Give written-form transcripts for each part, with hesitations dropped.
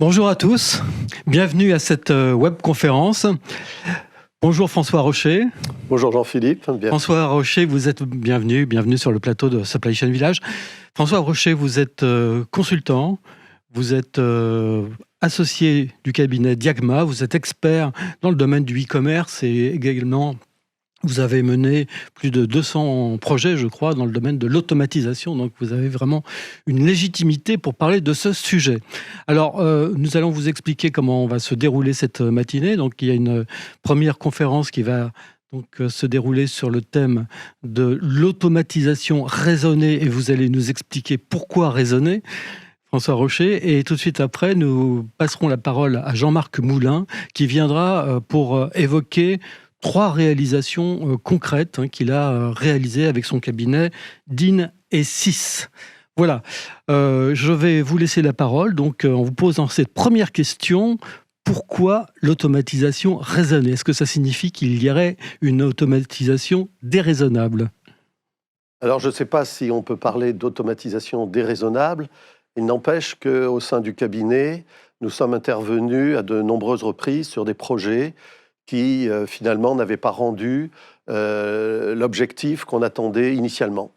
Bonjour à tous, bienvenue à cette webconférence. Bonjour François Rocher. Bonjour Jean-Philippe. François Rocher, vous êtes bienvenue sur le plateau de Supply Chain Village. François Rocher, vous êtes consultant, vous êtes associé du cabinet Diagma, vous êtes expert dans le domaine du e-commerce et également vous avez mené plus de 200 projets, je crois, dans le domaine de l'automatisation. Donc, vous avez vraiment une légitimité pour parler de ce sujet. Alors, nous allons vous expliquer comment va se dérouler cette matinée. Donc, il y a une première conférence qui va se dérouler sur le thème de l'automatisation raisonnée. Et vous allez nous expliquer pourquoi raisonner, François Rocher. Et tout de suite après, nous passerons la parole à Jean-Marc Moulin, qui viendra pour évoquer 3 réalisations concrètes qu'il a réalisées avec son cabinet Dean et 6. Voilà, je vais vous laisser la parole. Donc, en vous posant cette première question, pourquoi l'automatisation raisonnée? Est-ce que ça signifie qu'il y aurait une automatisation déraisonnable? Alors, je ne sais pas si on peut parler d'automatisation déraisonnable. Il n'empêche qu'au sein du cabinet, nous sommes intervenus à de nombreuses reprises sur des projets qui finalement n'avaient pas rendu l'objectif qu'on attendait initialement.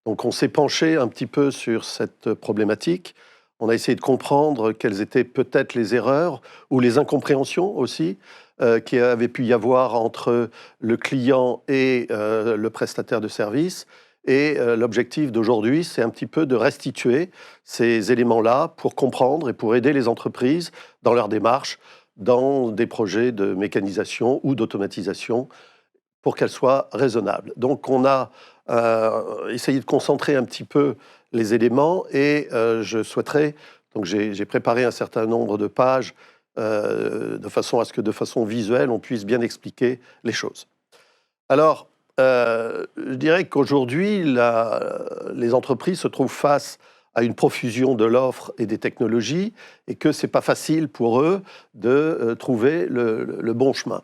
Donc on s'est penché un petit peu sur cette problématique. On a essayé de comprendre quelles étaient peut-être les erreurs ou les incompréhensions aussi qu'il avait pu y avoir entre le client et le prestataire de service. Et l'objectif d'aujourd'hui, c'est un petit peu de restituer ces éléments-là pour comprendre et pour aider les entreprises dans leur démarche, dans des projets de mécanisation ou d'automatisation pour qu'elles soient raisonnables. Donc on a essayé de concentrer un petit peu les éléments et je souhaiterais, donc j'ai préparé un certain nombre de pages de façon à ce que de façon visuelle on puisse bien expliquer les choses. Alors je dirais qu'aujourd'hui les entreprises se trouvent face à une profusion de l'offre et des technologies, et que ce n'est pas facile pour eux de trouver le bon chemin.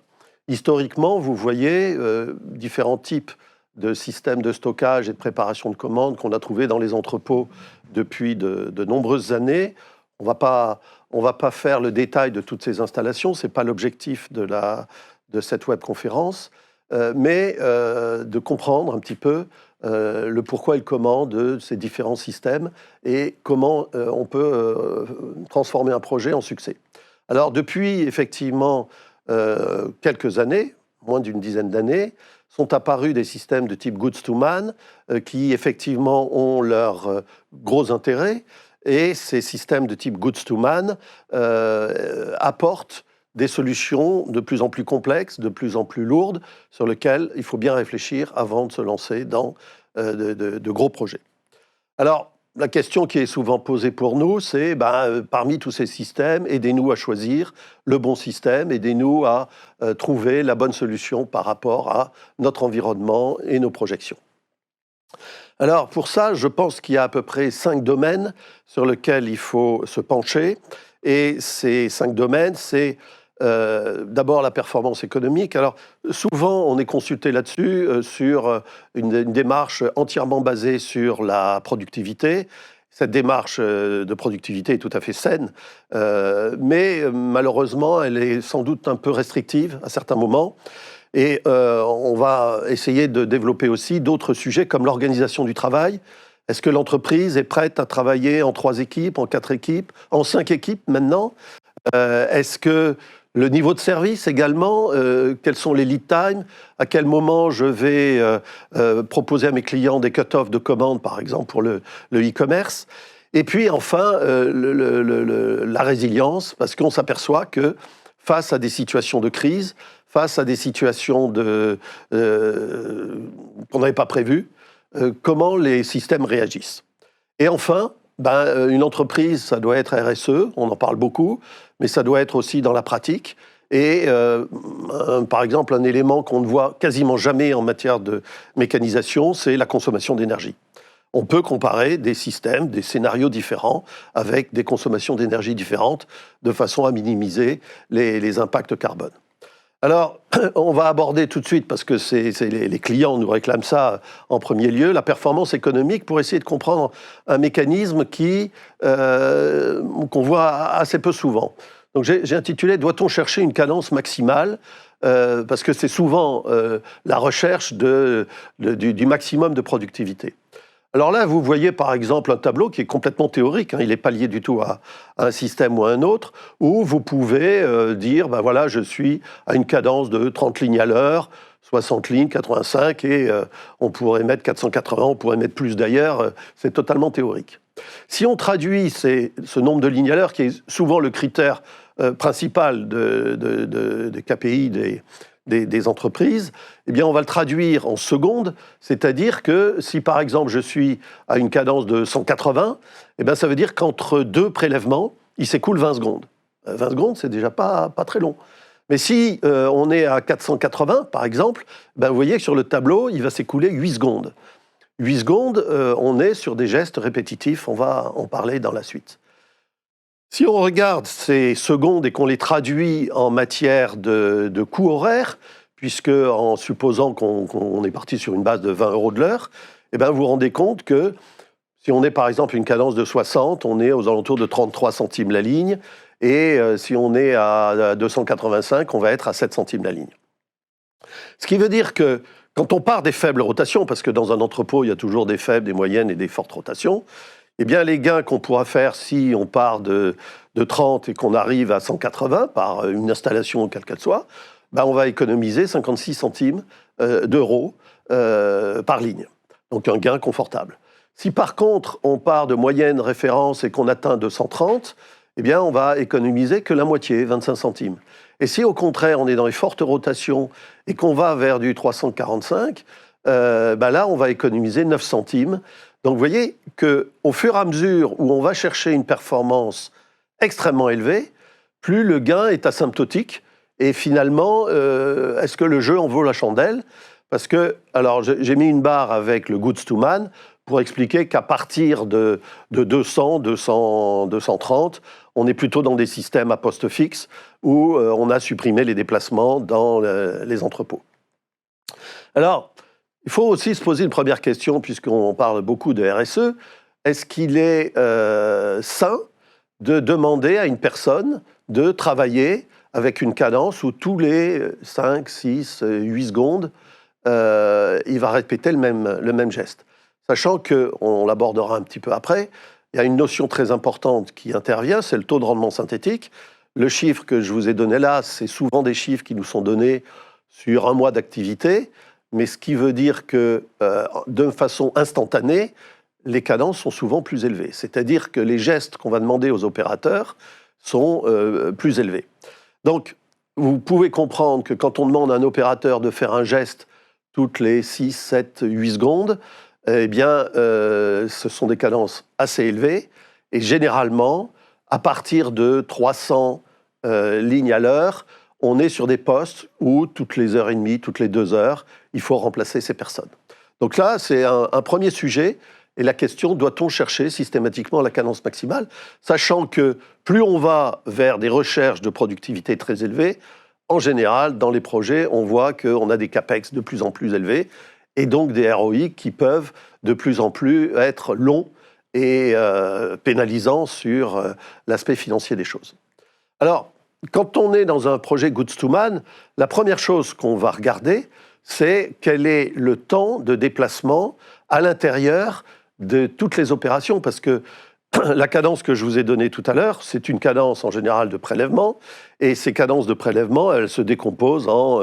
Historiquement, vous voyez différents types de systèmes de stockage et de préparation de commandes qu'on a trouvés dans les entrepôts depuis de nombreuses années. On va pas faire le détail de toutes ces installations, ce n'est pas l'objectif de cette webconférence, mais de comprendre un petit peu le pourquoi et le comment de ces différents systèmes et comment on peut transformer un projet en succès. Alors depuis effectivement quelques années, moins d'une dizaine d'années, sont apparus des systèmes de type Goods to Man qui effectivement ont leur gros intérêt, et ces systèmes de type Goods to Man apportent des solutions de plus en plus complexes, de plus en plus lourdes, sur lesquelles il faut bien réfléchir avant de se lancer dans de gros projets. Alors, la question qui est souvent posée pour nous, c'est parmi tous ces systèmes, aidez-nous à choisir le bon système, aidez-nous à trouver la bonne solution par rapport à notre environnement et nos projections. Alors, pour ça, je pense qu'il y a à peu près 5 domaines sur lesquels il faut se pencher. Et ces 5 domaines, c'est d'abord la performance économique. Alors souvent on est consulté là-dessus sur une démarche entièrement basée sur la productivité. Cette démarche de productivité est tout à fait saine, mais malheureusement elle est sans doute un peu restrictive à certains moments. Et on va essayer de développer aussi d'autres sujets comme l'organisation du travail. Est-ce que l'entreprise est prête à travailler en 3 équipes, en 4 équipes, en 5 équipes maintenant? Est-ce que le niveau de service également, quels sont les lead times, à quel moment je vais proposer à mes clients des cut-offs de commandes, par exemple pour le e-commerce. Et puis enfin, la résilience, parce qu'on s'aperçoit que face à des situations de crise, face à des situations qu'on n'avait pas prévues, comment les systèmes réagissent. Et enfin, une entreprise, ça doit être RSE, on en parle beaucoup, mais ça doit être aussi dans la pratique. Et par exemple, un élément qu'on ne voit quasiment jamais en matière de mécanisation, c'est la consommation d'énergie. On peut comparer des systèmes, des scénarios différents, avec des consommations d'énergie différentes, de façon à minimiser les impacts carbone. Alors, on va aborder tout de suite, parce que les clients nous réclament ça en premier lieu, la performance économique, pour essayer de comprendre un mécanisme qu'on voit assez peu souvent. Donc j'ai intitulé « Doit-on chercher une cadence maximale ?» parce que c'est souvent la recherche du maximum de productivité. Alors là, vous voyez par exemple un tableau qui est complètement théorique, hein, il n'est pas lié du tout à un système ou à un autre, où vous pouvez dire, ben voilà, je suis à une cadence de 30 lignes à l'heure, 60 lignes, 85, et on pourrait mettre 480, on pourrait mettre plus d'ailleurs, c'est totalement théorique. Si on traduit ce nombre de lignes à l'heure, qui est souvent le critère principal des KPI des entreprises, eh bien, on va le traduire en secondes, c'est-à-dire que si, par exemple, je suis à une cadence de 180, eh bien, ça veut dire qu'entre deux prélèvements, il s'écoule 20 secondes. 20 secondes, c'est déjà pas très long. Mais si on est à 480, par exemple, ben, vous voyez que sur le tableau, il va s'écouler 8 secondes. 8 secondes, on est sur des gestes répétitifs, on va en parler dans la suite. Si on regarde ces secondes et qu'on les traduit en matière de coût horaire, puisque en supposant qu'on est parti sur une base de 20 € de l'heure, eh ben vous vous rendez compte que si on est par exemple une cadence de 60, on est aux alentours de 33 centimes la ligne, et si on est à 285, on va être à 7 centimes la ligne. Ce qui veut dire que quand on part des faibles rotations, parce que dans un entrepôt, il y a toujours des faibles, des moyennes et des fortes rotations, eh bien, les gains qu'on pourra faire si on part de 30 et qu'on arrive à 180 par une installation quelle qu'elle soit, ben on va économiser 56 centimes d'euros par ligne. Donc un gain confortable. Si par contre, on part de moyenne référence et qu'on atteint 230, eh bien, on va économiser que la moitié, 25 centimes. Et si au contraire, on est dans les fortes rotations et qu'on va vers du 345, ben là, on va économiser 9 centimes. Donc vous voyez qu'au fur et à mesure où on va chercher une performance extrêmement élevée, plus le gain est asymptotique. Et finalement, est-ce que le jeu en vaut la chandelle? Parce que, alors j'ai mis une barre avec le goods to man pour expliquer qu'à partir de 200, 230, on est plutôt dans des systèmes à poste fixe où on a supprimé les déplacements dans les entrepôts. Alors, il faut aussi se poser une première question, puisqu'on parle beaucoup de RSE. Est-ce qu'il est sain de demander à une personne de travailler avec une cadence où tous les 5, 6, 8 secondes, il va répéter le même geste? Sachant qu'on l'abordera un petit peu après, il y a une notion très importante qui intervient, c'est le taux de rendement synthétique. Le chiffre que je vous ai donné là, c'est souvent des chiffres qui nous sont donnés sur un mois d'activité, mais ce qui veut dire que, de façon instantanée, les cadences sont souvent plus élevées. C'est-à-dire que les gestes qu'on va demander aux opérateurs sont plus élevés. Donc, vous pouvez comprendre que quand on demande à un opérateur de faire un geste toutes les 6, 7, 8 secondes, eh bien, ce sont des cadences assez élevées. Et généralement, à partir de 300 lignes à l'heure, on est sur des postes où toutes les heures et demie, toutes les 2 heures, il faut remplacer ces personnes. Donc là, c'est un premier sujet. Et la question, doit-on chercher systématiquement la cadence maximale, sachant que plus on va vers des recherches de productivité très élevées, en général, dans les projets, on voit qu'on a des CAPEX de plus en plus élevés et donc des ROI qui peuvent de plus en plus être longs et pénalisants sur l'aspect financier des choses. Alors, quand on est dans un projet Goods to Man, la première chose qu'on va regarder, c'est quel est le temps de déplacement à l'intérieur de toutes les opérations, parce que la cadence que je vous ai donnée tout à l'heure, c'est une cadence en général de prélèvement, et ces cadences de prélèvement, elles se décomposent en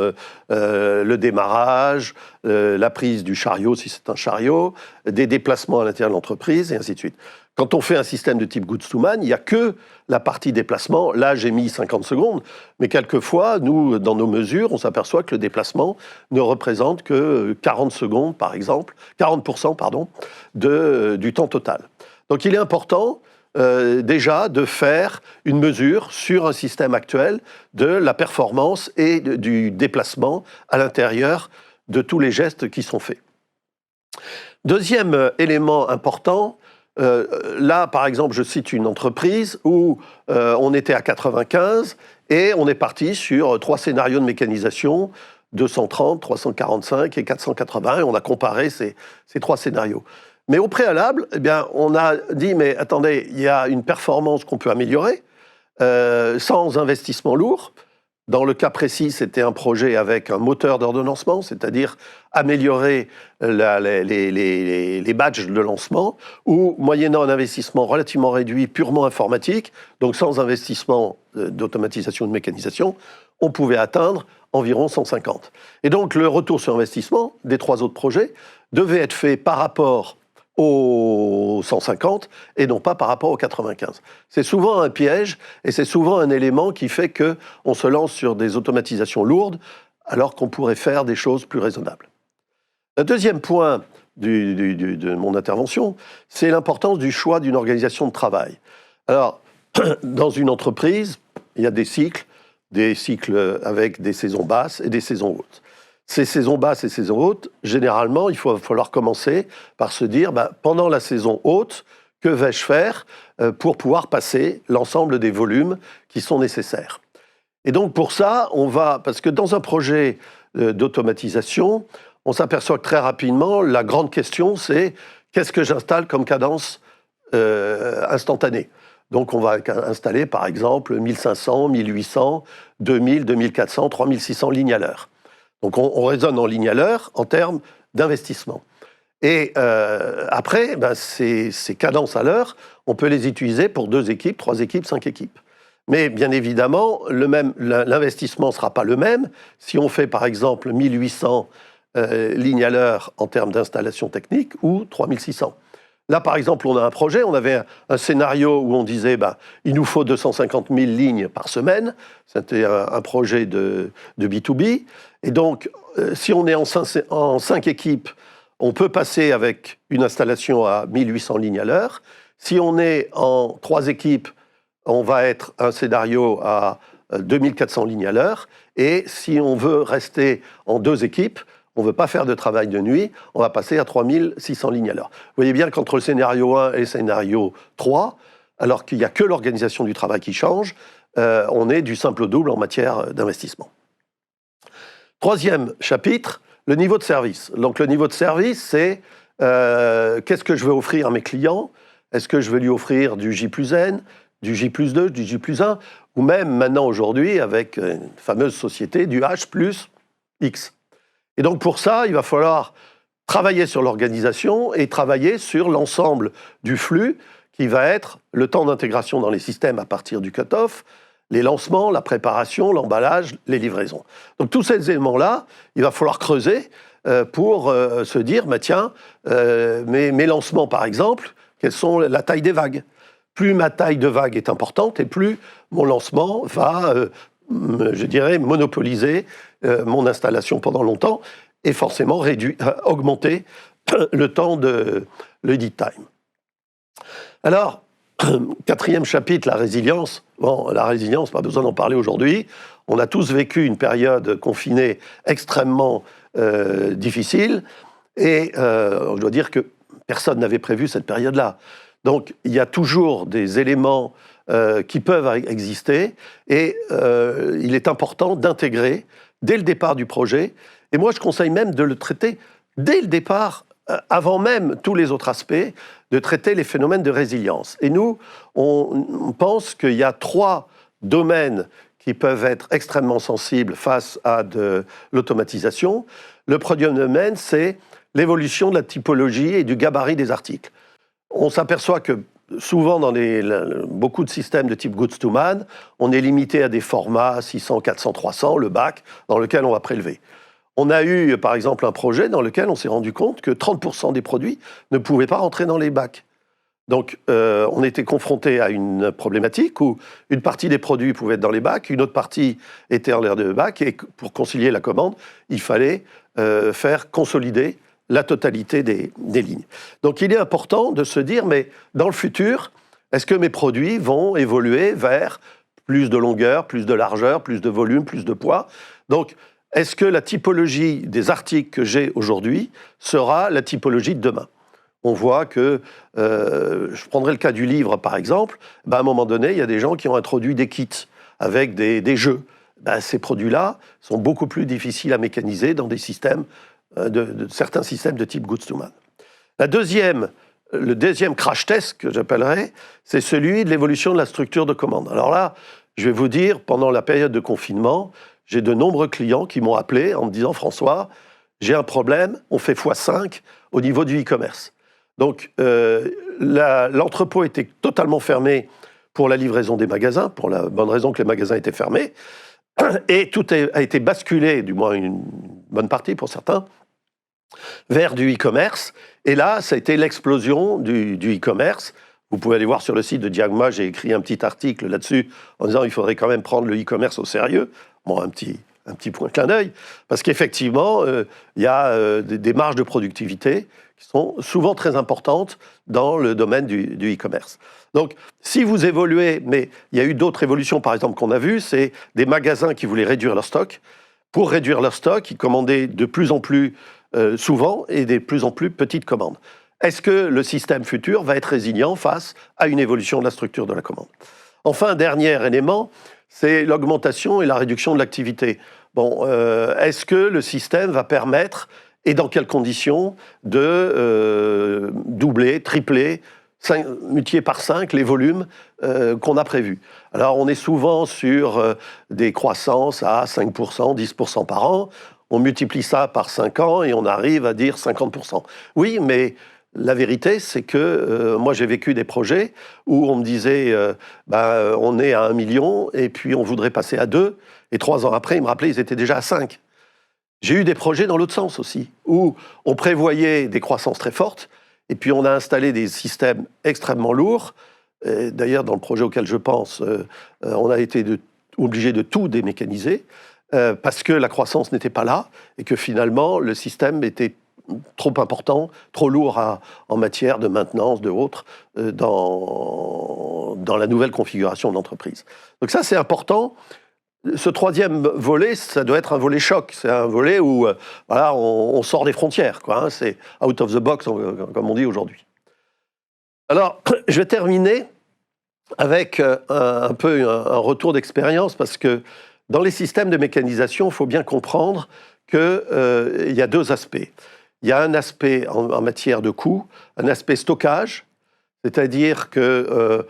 le démarrage, la prise du chariot si c'est un chariot, des déplacements à l'intérieur de l'entreprise, et ainsi de suite. Quand on fait un système de type Goods to Man, il n'y a que la partie déplacement. Là, j'ai mis 50 secondes, mais quelquefois, nous, dans nos mesures, on s'aperçoit que le déplacement ne représente que 40 secondes, par exemple, 40%, pardon, du temps total. Donc il est important déjà de faire une mesure sur un système actuel de la performance et du déplacement à l'intérieur de tous les gestes qui sont faits. Deuxième élément important, là par exemple je cite une entreprise où on était à 95 Et on est parti sur 3 scénarios de mécanisation, 230, 345 et 480, et on a comparé ces 3 scénarios. Mais au préalable, eh bien, on a dit, mais attendez, il y a une performance qu'on peut améliorer sans investissement lourd. Dans le cas précis, c'était un projet avec un moteur d'ordonnancement, c'est-à-dire améliorer les badges de lancement, ou moyennant un investissement relativement réduit, purement informatique, donc sans investissement d'automatisation ou de mécanisation, on pouvait atteindre environ 150. Et donc le retour sur investissement des 3 autres projets devait être fait par rapport aux 150 et non pas par rapport aux 95. C'est souvent un piège et c'est souvent un élément qui fait qu'on se lance sur des automatisations lourdes alors qu'on pourrait faire des choses plus raisonnables. Le deuxième point de mon intervention, c'est l'importance du choix d'une organisation de travail. Alors, dans une entreprise, il y a des cycles avec des saisons basses et des saisons hautes. Ces saisons basses et saisons hautes, généralement, il va falloir commencer par se dire, pendant la saison haute, que vais-je faire pour pouvoir passer l'ensemble des volumes qui sont nécessaires. Et donc pour ça, parce que dans un projet d'automatisation, on s'aperçoit que très rapidement, la grande question, c'est qu'est-ce que j'installe comme cadence instantanée. Donc on va installer par exemple 1500, 1800, 2000, 2400, 3600 lignes à l'heure. Donc on raisonne en ligne à l'heure en termes d'investissement. Et après, ces cadences à l'heure, on peut les utiliser pour 2 équipes, 3 équipes, 5 équipes. Mais bien évidemment, l'investissement ne sera pas le même si on fait par exemple 1800 lignes à l'heure en termes d'installation technique ou 3600. Là, par exemple, on a un projet, on avait un scénario où on disait il nous faut 250 000 lignes par semaine. C'était un projet de B2B. Et donc, si on est en 5 équipes, on peut passer avec une installation à 1800 lignes à l'heure. Si on est en 3 équipes, on va être un scénario à 2400 lignes à l'heure. Et si on veut rester en 2 équipes, on ne veut pas faire de travail de nuit, on va passer à 3600 lignes à l'heure. Vous voyez bien qu'entre le scénario 1 et le scénario 3, alors qu'il n'y a que l'organisation du travail qui change, on est du simple au double en matière d'investissement. 3e chapitre, le niveau de service. Donc le niveau de service, c'est qu'est-ce que je veux offrir à mes clients? Est-ce que je veux lui offrir du J+N, du J+2, du J+1, ou même maintenant aujourd'hui avec une fameuse société du H+X. Et donc pour ça, il va falloir travailler sur l'organisation et travailler sur l'ensemble du flux qui va être le temps d'intégration dans les systèmes à partir du cut-off, les lancements, la préparation, l'emballage, les livraisons. Donc tous ces éléments-là, il va falloir creuser pour se dire, tiens, mes lancements par exemple, quelles sont la taille des vagues? Plus ma taille de vague est importante et plus mon lancement va, je dirais, monopoliser mon installation pendant longtemps et forcément augmenter le temps le lead time. Alors, 4e chapitre, la résilience. Bon, la résilience, pas besoin d'en parler aujourd'hui. On a tous vécu une période confinée extrêmement difficile et je dois dire que personne n'avait prévu cette période-là. Donc, il y a toujours des éléments qui peuvent exister et il est important d'intégrer dès le départ du projet. Et moi, je conseille même de le traiter dès le départ, avant même tous les autres aspects, de traiter les phénomènes de résilience. Et nous, on pense qu'il y a 3 domaines qui peuvent être extrêmement sensibles face à de l'automatisation. Le premier domaine, c'est l'évolution de la typologie et du gabarit des articles. On s'aperçoit que souvent dans beaucoup de systèmes de type goods to man, on est limité à des formats 600, 400, 300, le bac, dans lequel on va prélever. On a eu, par exemple, un projet dans lequel on s'est rendu compte que 30% des produits ne pouvaient pas rentrer dans les bacs. Donc, on était confronté à une problématique où une partie des produits pouvaient être dans les bacs, une autre partie était en l'air de bac, et pour concilier la commande, il fallait faire consolider la totalité des lignes. Donc il est important de se dire, mais dans le futur, est-ce que mes produits vont évoluer vers plus de longueur, plus de largeur, plus de volume, plus de poids? Donc, est-ce que la typologie des articles que j'ai aujourd'hui sera la typologie de demain? On voit que, je prendrai le cas du livre par exemple, à un moment donné, il y a des gens qui ont introduit des kits avec des jeux. Ben, ces produits-là sont beaucoup plus difficiles à mécaniser dans des systèmes, certains systèmes de type goods to man. Le deuxième crash test que j'appellerais, c'est celui de l'évolution de la structure de commande. Alors là, je vais vous dire, pendant la période de confinement, j'ai de nombreux clients qui m'ont appelé en me disant « François, j'ai un problème, on fait x5 au niveau du e-commerce ». Donc, l'entrepôt était totalement fermé pour la livraison des magasins, pour la bonne raison que les magasins étaient fermés, et tout a été basculé, du moins une bonne partie pour certains, vers du e-commerce. Et là, ça a été l'explosion du e-commerce. Vous pouvez aller voir sur le site de Diagma, j'ai écrit un petit article là-dessus en disant qu'il faudrait quand même prendre le e-commerce au sérieux. Bon, un petit point clin d'œil, parce qu'effectivement, il y a des marges de productivité qui sont souvent très importantes dans le domaine du e-commerce. Donc, si vous évoluez, mais il y a eu d'autres évolutions, par exemple, qu'on a vues, c'est des magasins qui voulaient réduire leur stock. Pour réduire leur stock, ils commandaient de plus en plus souvent et des plus en plus petites commandes. Est-ce que le système futur va être résilient face à une évolution de la structure de la commande? Enfin, dernier élément, c'est l'augmentation et la réduction de l'activité. Bon, est-ce que le système va permettre, et dans quelles conditions, de doubler, tripler, multiplier par 5 les volumes qu'on a prévus? Alors, on est souvent sur des croissances à 5%, 10% par an. On multiplie ça par 5 ans et on arrive à dire 50%. Oui, mais la vérité, c'est que moi, j'ai vécu des projets où on me disait on est à 1 million et puis on voudrait passer à 2. Et 3 ans après, ils me rappelaient, ils étaient déjà à 5. J'ai eu des projets dans l'autre sens aussi, où on prévoyait des croissances très fortes et puis on a installé des systèmes extrêmement lourds. D'ailleurs, dans le projet auquel je pense, on a été obligé de tout démécaniser parce que la croissance n'était pas là et que finalement, le système était trop important, trop lourd en matière de maintenance, de autres, dans la nouvelle configuration de l'entreprise. Donc ça, c'est important. Ce troisième volet, ça doit être un volet choc. C'est un volet où on sort des frontières, quoi, hein. C'est out of the box, comme on dit aujourd'hui. Alors, je vais terminer avec un peu un retour d'expérience, parce que dans les systèmes de mécanisation, il faut bien comprendre qu'il y a deux aspects. Il y a un aspect en matière de coût, un aspect stockage, c'est-à-dire que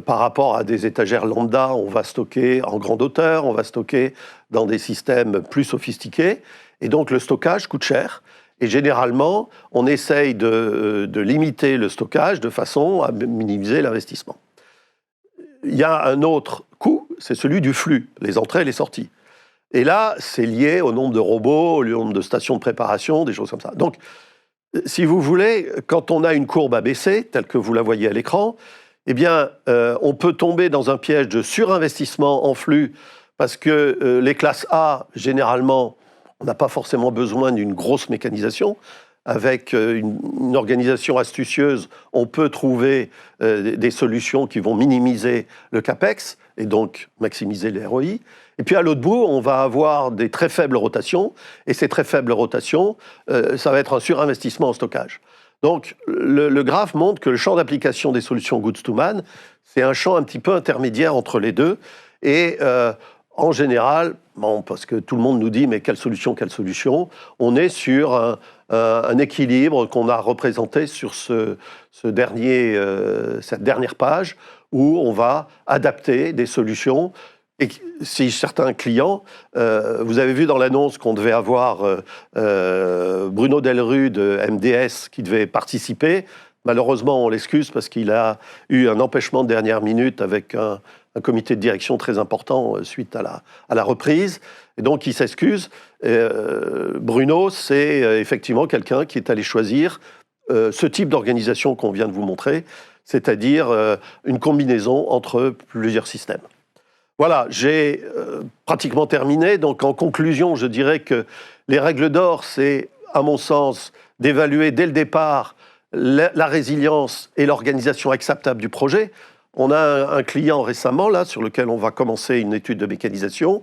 par rapport à des étagères lambda, on va stocker en grande hauteur, on va stocker dans des systèmes plus sophistiqués, et donc le stockage coûte cher. Et généralement, on essaye de limiter le stockage de façon à minimiser l'investissement. Il y a un autre coût, c'est celui du flux, les entrées et les sorties. Et là, c'est lié au nombre de robots, au nombre de stations de préparation, des choses comme ça. Donc, si vous voulez, quand on a une courbe abaissée, telle que vous la voyez à l'écran, eh bien, on peut tomber dans un piège de surinvestissement en flux, parce que les classes A, généralement, on n'a pas forcément besoin d'une grosse mécanisation. Avec une organisation astucieuse, on peut trouver des solutions qui vont minimiser le CAPEX et donc maximiser les ROI. Et puis à l'autre bout, on va avoir des très faibles rotations, et ces très faibles rotations, ça va être un surinvestissement en stockage. Donc le graphe montre que le champ d'application des solutions Goods to Man, c'est un champ un petit peu intermédiaire entre les deux, et en général, bon, parce que tout le monde nous dit « mais quelle solution ?» On est sur un équilibre qu'on a représenté sur cette dernière page, où on va adapter des solutions. Et si certains clients, vous avez vu dans l'annonce qu'on devait avoir Bruno Delru de MDS qui devait participer. Malheureusement, on l'excuse parce qu'il a eu un empêchement de dernière minute avec un comité de direction très important suite à la reprise. Et donc, il s'excuse. Bruno, c'est effectivement quelqu'un qui est allé choisir ce type d'organisation qu'on vient de vous montrer, c'est-à-dire une combinaison entre plusieurs systèmes. Voilà, j'ai pratiquement terminé. Donc, en conclusion, je dirais que les règles d'or, c'est, à mon sens, d'évaluer dès le départ la résilience et l'organisation acceptable du projet. On a un client récemment, là, sur lequel on va commencer une étude de mécanisation,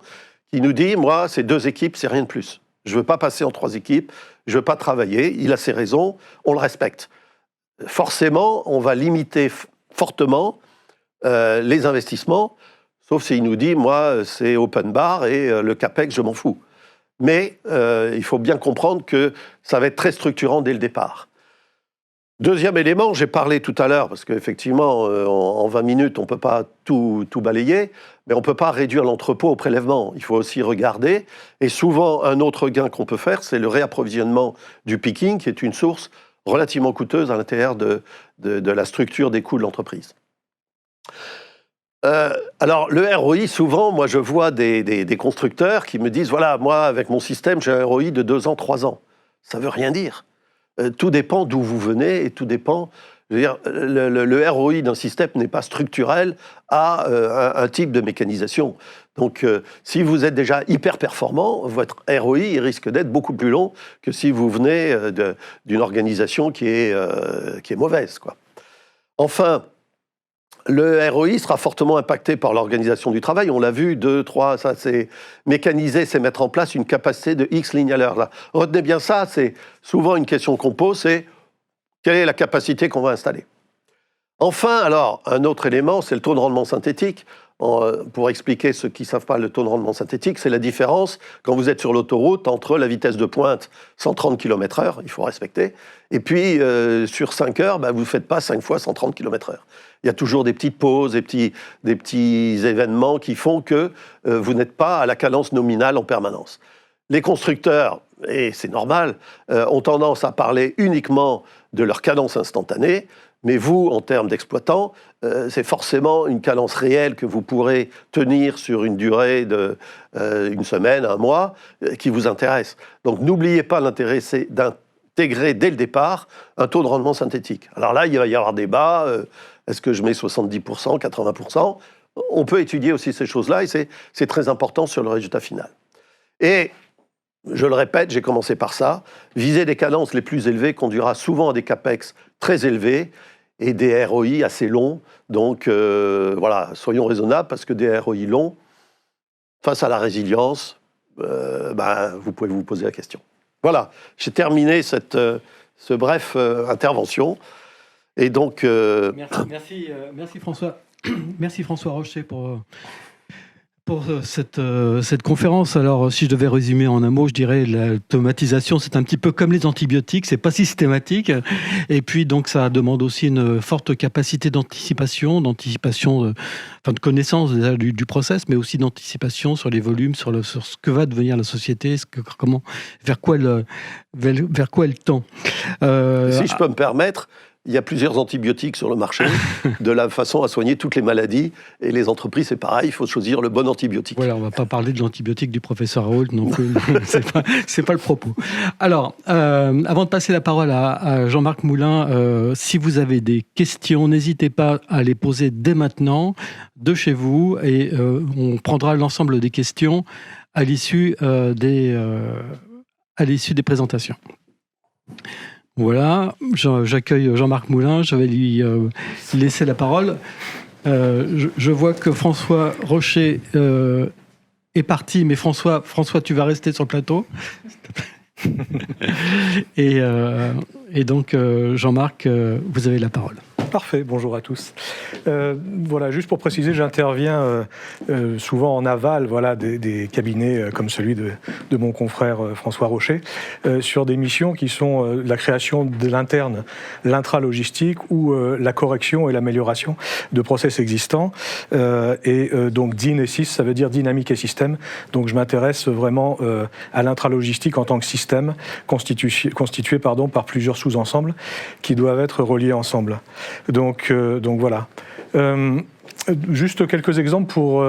qui nous dit, moi, c'est 2 équipes, c'est rien de plus. Je ne veux pas passer en 3 équipes, je ne veux pas travailler, il a ses raisons, on le respecte. Forcément, on va limiter fortement les investissements, sauf s'il nous dit, moi, c'est open bar et le CAPEX, je m'en fous. Mais il faut bien comprendre que ça va être très structurant dès le départ. Deuxième élément, j'ai parlé tout à l'heure, parce qu'effectivement, en 20 minutes, on ne peut pas tout balayer, mais on ne peut pas réduire l'entrepôt au prélèvement. Il faut aussi regarder. Et souvent, un autre gain qu'on peut faire, c'est le réapprovisionnement du picking, qui est une source relativement coûteuse à l'intérieur de la structure des coûts de l'entreprise. Alors, le ROI, souvent, moi, je vois des constructeurs qui me disent, voilà, moi, avec mon système, j'ai un ROI de 2 ans, 3 ans. Ça ne veut rien dire. Tout dépend d'où vous venez et tout dépend... Je veux dire, le ROI d'un système n'est pas structurel à un type de mécanisation. Donc, si vous êtes déjà hyper performant, votre ROI il risque d'être beaucoup plus long que si vous venez d'une organisation qui est mauvaise, quoi. Enfin, le ROI sera fortement impacté par l'organisation du travail. On l'a vu, 2, 3, ça c'est mécaniser, c'est mettre en place une capacité de X lignes à l'heure. Là. Retenez bien ça, c'est souvent une question qu'on pose, c'est quelle est la capacité qu'on va installer. Enfin, alors, un autre élément, c'est le taux de rendement synthétique. Pour expliquer ceux qui ne savent pas le taux de rendement synthétique, c'est la différence, quand vous êtes sur l'autoroute, entre la vitesse de pointe, 130 km/h, il faut respecter, et puis sur 5 heures, vous ne faites pas 5 fois 130 km/h. Il y a toujours des petites pauses, des petits événements qui font que vous n'êtes pas à la cadence nominale en permanence. Les constructeurs, et c'est normal, ont tendance à parler uniquement de leur cadence instantanée, mais vous, en termes d'exploitant, c'est forcément une cadence réelle que vous pourrez tenir sur une durée de une semaine, un mois, qui vous intéresse. Donc n'oubliez pas d'intégrer dès le départ un taux de rendement synthétique. Alors là, il va y avoir débat, est-ce que je mets 70%, 80%? On peut étudier aussi ces choses-là, et c'est très important sur le résultat final. Et je le répète, j'ai commencé par ça. Viser des cadences les plus élevées conduira souvent à des CAPEX très élevés et des ROI assez longs. Donc voilà, soyons raisonnables parce que des ROI longs, face à la résilience, vous pouvez vous poser la question. Voilà, j'ai terminé ce bref intervention. Et donc... Merci François. Merci François Rocher pour cette conférence. Alors, si je devais résumer en un mot, je dirais l'automatisation, c'est un petit peu comme les antibiotiques, c'est pas systématique. Et puis, donc, ça demande aussi une forte capacité d'anticipation, de connaissance déjà du process, mais aussi d'anticipation sur les volumes, sur ce que va devenir la société, vers quoi elle tend. Si je peux me permettre, il y a plusieurs antibiotiques sur le marché, de la façon à soigner toutes les maladies. Et les entreprises, c'est pareil, il faut choisir le bon antibiotique. Voilà, on ne va pas parler de l'antibiotique du professeur Raoult non plus. c'est pas le propos. Alors, avant de passer la parole à Jean-Marc Moulin, si vous avez des questions, n'hésitez pas à les poser dès maintenant, de chez vous, et on prendra l'ensemble des questions à l'issue des présentations. Voilà, j'accueille Jean-Marc Moulin, je vais lui laisser la parole. Je vois que François Rocher est parti, mais François, tu vas rester sur le plateau. Et donc, Jean-Marc, vous avez la parole. Parfait, bonjour à tous. Voilà, juste pour préciser, j'interviens souvent en aval, voilà, des cabinets comme celui de mon confrère François Rocher, sur des missions qui sont la création de l'interne, l'intra-logistique ou la correction et l'amélioration de process existants. Donc DIN et SYS, ça veut dire dynamique et système. Donc je m'intéresse vraiment à l'intra-logistique en tant que système constitué par plusieurs sous-ensembles qui doivent être reliés ensemble. Donc voilà. Juste quelques exemples pour,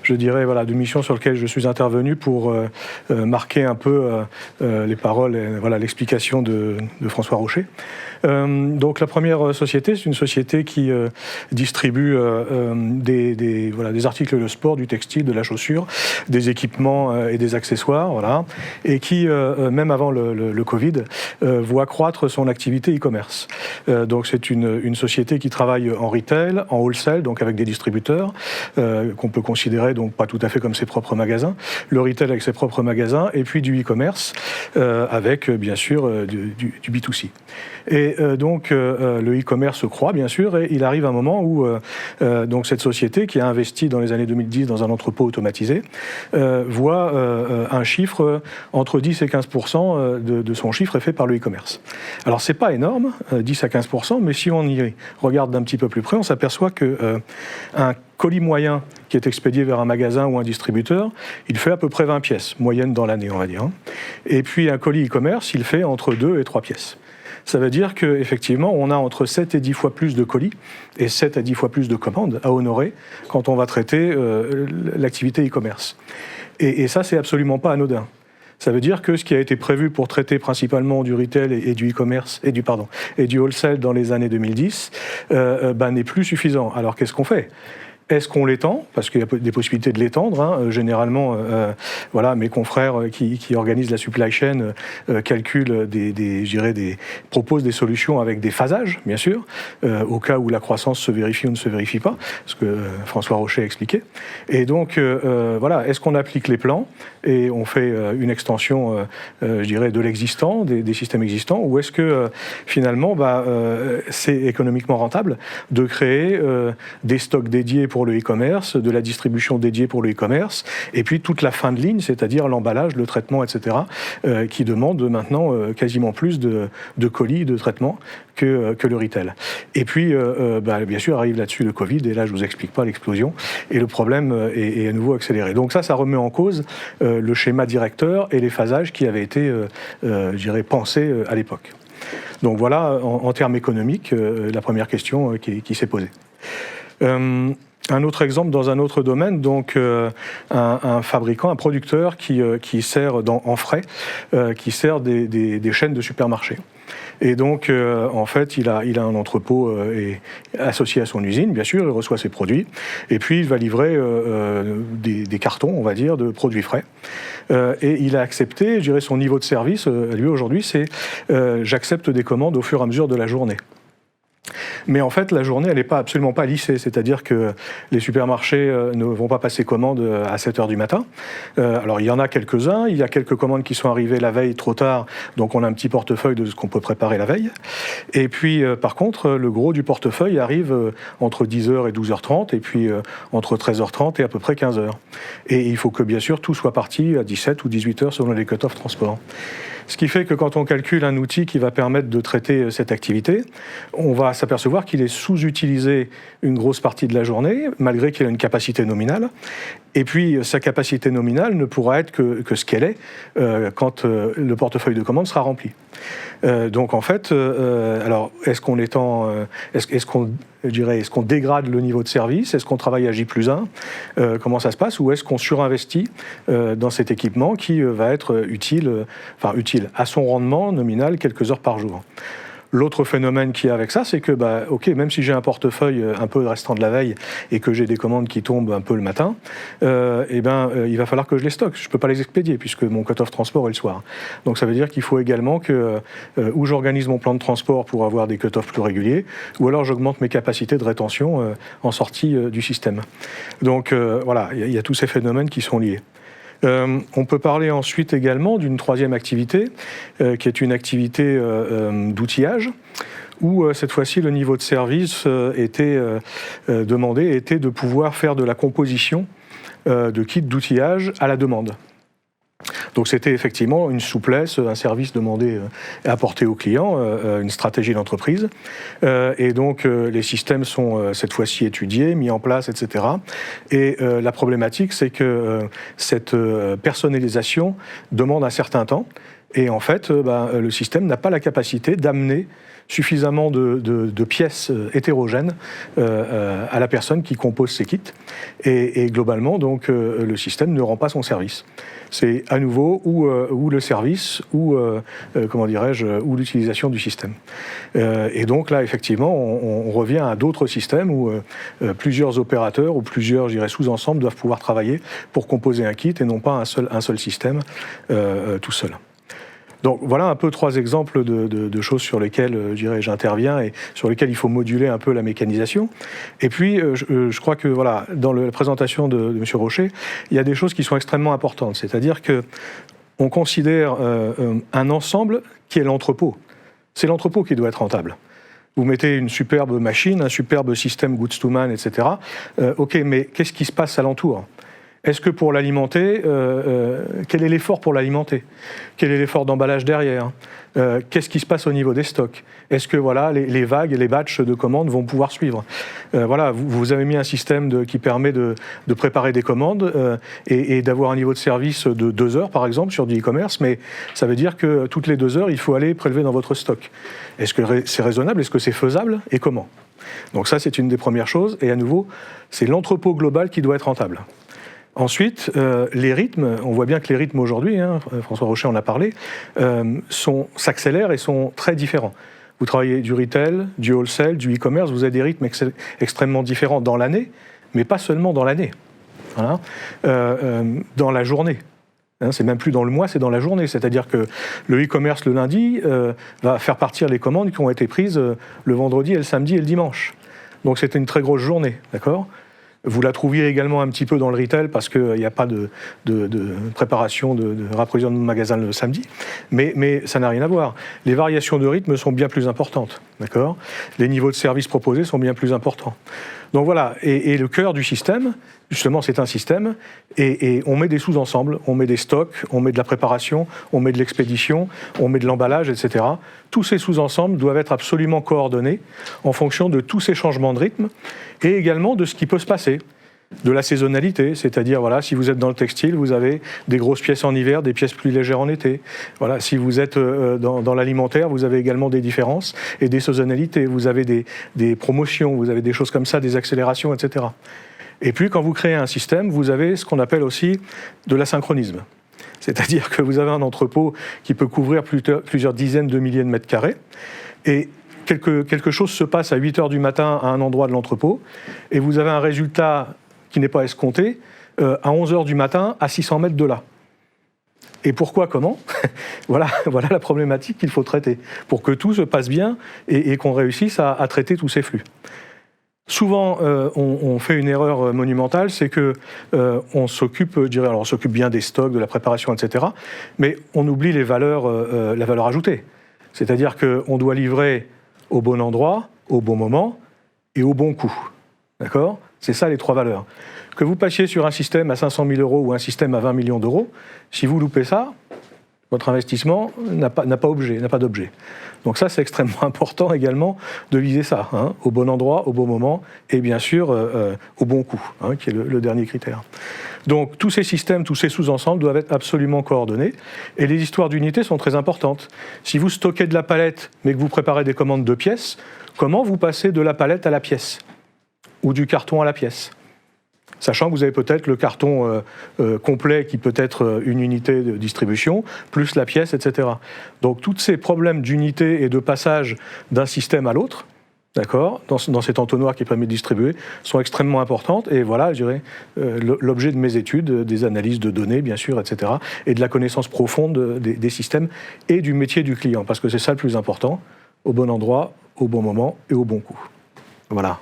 je dirais, voilà, de missions sur lesquelles je suis intervenu pour marquer un peu les paroles et voilà, l'explication de François Rocher. Donc la première société, c'est une société qui distribue des articles de sport, du textile, de la chaussure, des équipements et des accessoires, voilà, et qui, même avant le Covid, voit croître son activité e-commerce. Donc c'est une société qui travaille en retail, en wholesale, donc avec des distributeurs, qu'on peut considérer donc pas tout à fait comme ses propres magasins, le retail avec ses propres magasins, et puis du e-commerce avec bien sûr du B2C. Et Et donc le e-commerce croît bien sûr, et il arrive un moment où donc cette société qui a investi dans les années 2010 dans un entrepôt automatisé voit un chiffre entre 10 et 15% de son chiffre est fait par le e-commerce. Alors c'est pas énorme, 10 à 15%, mais si on y regarde d'un petit peu plus près, on s'aperçoit que un colis moyen qui est expédié vers un magasin ou un distributeur, il fait à peu près 20 pièces, moyenne dans l'année, on va dire. Et puis un colis e-commerce, il fait entre 2 et 3 pièces. Ça veut dire qu'effectivement, on a entre 7 et 10 fois plus de colis et 7 à 10 fois plus de commandes à honorer quand on va traiter l'activité e-commerce. Et ça, c'est absolument pas anodin. Ça veut dire que ce qui a été prévu pour traiter principalement du retail et du e-commerce et du wholesale dans les années 2010 n'est plus suffisant. Alors qu'est-ce qu'on fait ? Est-ce qu'on l'étend ? Parce qu'il y a des possibilités de l'étendre. Généralement, mes confrères qui organisent la supply chain calculent proposent des solutions avec des phasages, bien sûr, au cas où la croissance se vérifie ou ne se vérifie pas, ce que François Rocher a expliqué. Et donc, est-ce qu'on applique les plans et on fait une extension, de l'existant, des systèmes existants, ou est-ce que finalement, c'est économiquement rentable de créer des stocks dédiés pour le e-commerce, de la distribution dédiée pour le e-commerce, et puis toute la fin de ligne, c'est-à-dire l'emballage, le traitement, etc., qui demande maintenant quasiment plus de colis, de traitement que le retail. Et puis, bien sûr, arrive là-dessus le Covid, et là, je ne vous explique pas l'explosion, et le problème est à nouveau accéléré. Donc ça remet en cause le schéma directeur et les phasages qui avaient été, pensés à l'époque. Donc voilà, en termes économiques, la première question qui s'est posée. Un autre exemple dans un autre domaine, donc un fabricant, un producteur qui sert en frais, qui sert des chaînes de supermarchés. Et donc, en fait, il a un entrepôt associé à son usine, bien sûr, il reçoit ses produits, et puis il va livrer des cartons, on va dire, de produits frais. Et il a accepté, son niveau de service, lui aujourd'hui, c'est j'accepte des commandes au fur et à mesure de la journée. Mais en fait, la journée, elle n'est absolument pas lissée. C'est-à-dire que les supermarchés ne vont pas passer commande à 7 h du matin. Alors, il y en a quelques-uns. Il y a quelques commandes qui sont arrivées la veille trop tard. Donc, on a un petit portefeuille de ce qu'on peut préparer la veille. Et puis, par contre, le gros du portefeuille arrive entre 10 h et 12 h 30. Et puis, entre 13 h 30 et à peu près 15 h. Et il faut que, bien sûr, tout soit parti à 17 ou 18 h selon les cut-off transport. Ce qui fait que quand on calcule un outil qui va permettre de traiter cette activité, on va s'apercevoir qu'il est sous-utilisé une grosse partie de la journée, malgré qu'il a une capacité nominale. Et puis, sa capacité nominale ne pourra être que ce qu'elle est quand le portefeuille de commande sera rempli. Donc, en fait, alors, est-ce qu'on étend, est-ce qu'on dégrade le niveau de service ? Est-ce qu'on travaille à J+1 ? Comment ça se passe ? Ou est-ce qu'on surinvestit dans cet équipement qui va être utile à son rendement nominal quelques heures par jour ? L'autre phénomène qu'il y a avec ça, c'est que, même si j'ai un portefeuille un peu restant de la veille et que j'ai des commandes qui tombent un peu le matin, il va falloir que je les stocke. Je ne peux pas les expédier puisque mon cut-off transport est le soir. Donc ça veut dire qu'il faut également que ou j'organise mon plan de transport pour avoir des cut-offs plus réguliers, ou alors j'augmente mes capacités de rétention en sortie du système. Donc il y a tous ces phénomènes qui sont liés. On peut parler ensuite également d'une troisième activité, qui est une activité d'outillage, où cette fois-ci le niveau de service était demandé de pouvoir faire de la composition de kits d'outillage à la demande. Donc c'était effectivement une souplesse, un service demandé et apporté aux clients, une stratégie d'entreprise. Et donc les systèmes sont cette fois-ci étudiés, mis en place, etc. Et la problématique, c'est que cette personnalisation demande un certain temps. Et en fait, le système n'a pas la capacité d'amener suffisamment de pièces hétérogènes à la personne qui compose ces kits. Et globalement, donc, le système ne rend pas son service. C'est à nouveau ou le service ou l'utilisation du système. Et donc là, effectivement, on revient à d'autres systèmes où plusieurs opérateurs ou plusieurs, sous-ensembles doivent pouvoir travailler pour composer un kit et non pas un seul système tout seul. Donc voilà un peu 3 exemples de choses sur lesquelles j'interviens et sur lesquelles il faut moduler un peu la mécanisation. Et puis je crois que dans la présentation de M. Rocher, il y a des choses qui sont extrêmement importantes. C'est-à-dire qu'on considère un ensemble qui est l'entrepôt. c'est l'entrepôt qui doit être rentable. Vous mettez une superbe machine, un superbe système goods to man, etc. Ok, mais qu'est-ce qui se passe alentour ? Est-ce que pour l'alimenter, quel est l'effort pour l'alimenter ? Quel est l'effort d'emballage derrière ? Qu'est-ce qui se passe au niveau des stocks ? Est-ce que voilà, les vagues et les batchs de commandes vont pouvoir suivre ? Voilà, vous avez mis un système qui permet de préparer des commandes et d'avoir un niveau de service de 2 heures, par exemple, sur du e-commerce, mais ça veut dire que toutes les 2 heures, il faut aller prélever dans votre stock. Est-ce que c'est raisonnable ? Est-ce que c'est faisable ? Et comment ? Donc ça, c'est une des premières choses. Et à nouveau, c'est l'entrepôt global qui doit être rentable. Ensuite, les rythmes, on voit bien que les rythmes aujourd'hui, François Rocher en a parlé, s'accélèrent et sont très différents. Vous travaillez du retail, du wholesale, du e-commerce, vous avez des rythmes extrêmement différents dans l'année, mais pas seulement dans l'année, voilà. Dans la journée. C'est même plus dans le mois, c'est dans la journée. C'est-à-dire que le e-commerce le lundi va faire partir les commandes qui ont été prises le vendredi et le samedi et le dimanche. Donc c'était une très grosse journée, d'accord ? Vous la trouviez également un petit peu dans le retail parce qu'il n'y a pas de préparation, de rapprovisionnement de magasin le samedi, mais ça n'a rien à voir. Les variations de rythme sont bien plus importantes, d'accord ? Les niveaux de service proposés sont bien plus importants. Donc voilà, et le cœur du système, justement, c'est un système, et on met des sous-ensembles, on met des stocks, on met de la préparation, on met de l'expédition, on met de l'emballage, etc. Tous ces sous-ensembles doivent être absolument coordonnés en fonction de tous ces changements de rythme, et également de ce qui peut se passer. De la saisonnalité, c'est-à-dire voilà, si vous êtes dans le textile, vous avez des grosses pièces en hiver, des pièces plus légères en été. Voilà, si vous êtes dans l'alimentaire, vous avez également des différences et des saisonnalités. Vous avez des promotions, vous avez des choses comme ça, des accélérations, etc. Et puis quand vous créez un système, vous avez ce qu'on appelle aussi de l'asynchronisme. C'est-à-dire que vous avez un entrepôt qui peut couvrir plusieurs dizaines de milliers de mètres carrés, et quelque chose se passe à 8 heures du matin à un endroit de l'entrepôt, et vous avez un résultat qui n'est pas escompté, à 11 heures du matin, à 600 mètres de là. Et pourquoi, comment ? voilà la problématique qu'il faut traiter, pour que tout se passe bien et qu'on réussisse à traiter tous ces flux. Souvent, on fait une erreur monumentale, c'est que on s'occupe, on s'occupe bien des stocks, de la préparation, etc., mais on oublie la valeur ajoutée. C'est-à-dire qu'on doit livrer au bon endroit, au bon moment et au bon coût. D'accord ? C'est ça les 3 valeurs. Que vous passiez sur un système à 500 000 euros ou un système à 20 millions d'euros, si vous loupez ça, votre investissement n'a pas d'objet. Donc ça, c'est extrêmement important également de viser ça, au bon endroit, au bon moment, et bien sûr au bon coût, qui est le dernier critère. Donc tous ces systèmes, tous ces sous-ensembles doivent être absolument coordonnés, et les histoires d'unité sont très importantes. Si vous stockez de la palette, mais que vous préparez des commandes de pièces, comment vous passez de la palette à la pièce ? Ou du carton à la pièce ? Sachant que vous avez peut-être le carton complet qui peut être une unité de distribution, plus la pièce, etc. Donc tous ces problèmes d'unité et de passage d'un système à l'autre, d'accord, dans cet entonnoir qui permet de distribuer, sont extrêmement importantes. Et voilà, je dirais, l'objet de mes études, des analyses de données, bien sûr, etc., et de la connaissance profonde des systèmes et du métier du client, parce que c'est ça le plus important, au bon endroit, au bon moment et au bon coût. Voilà.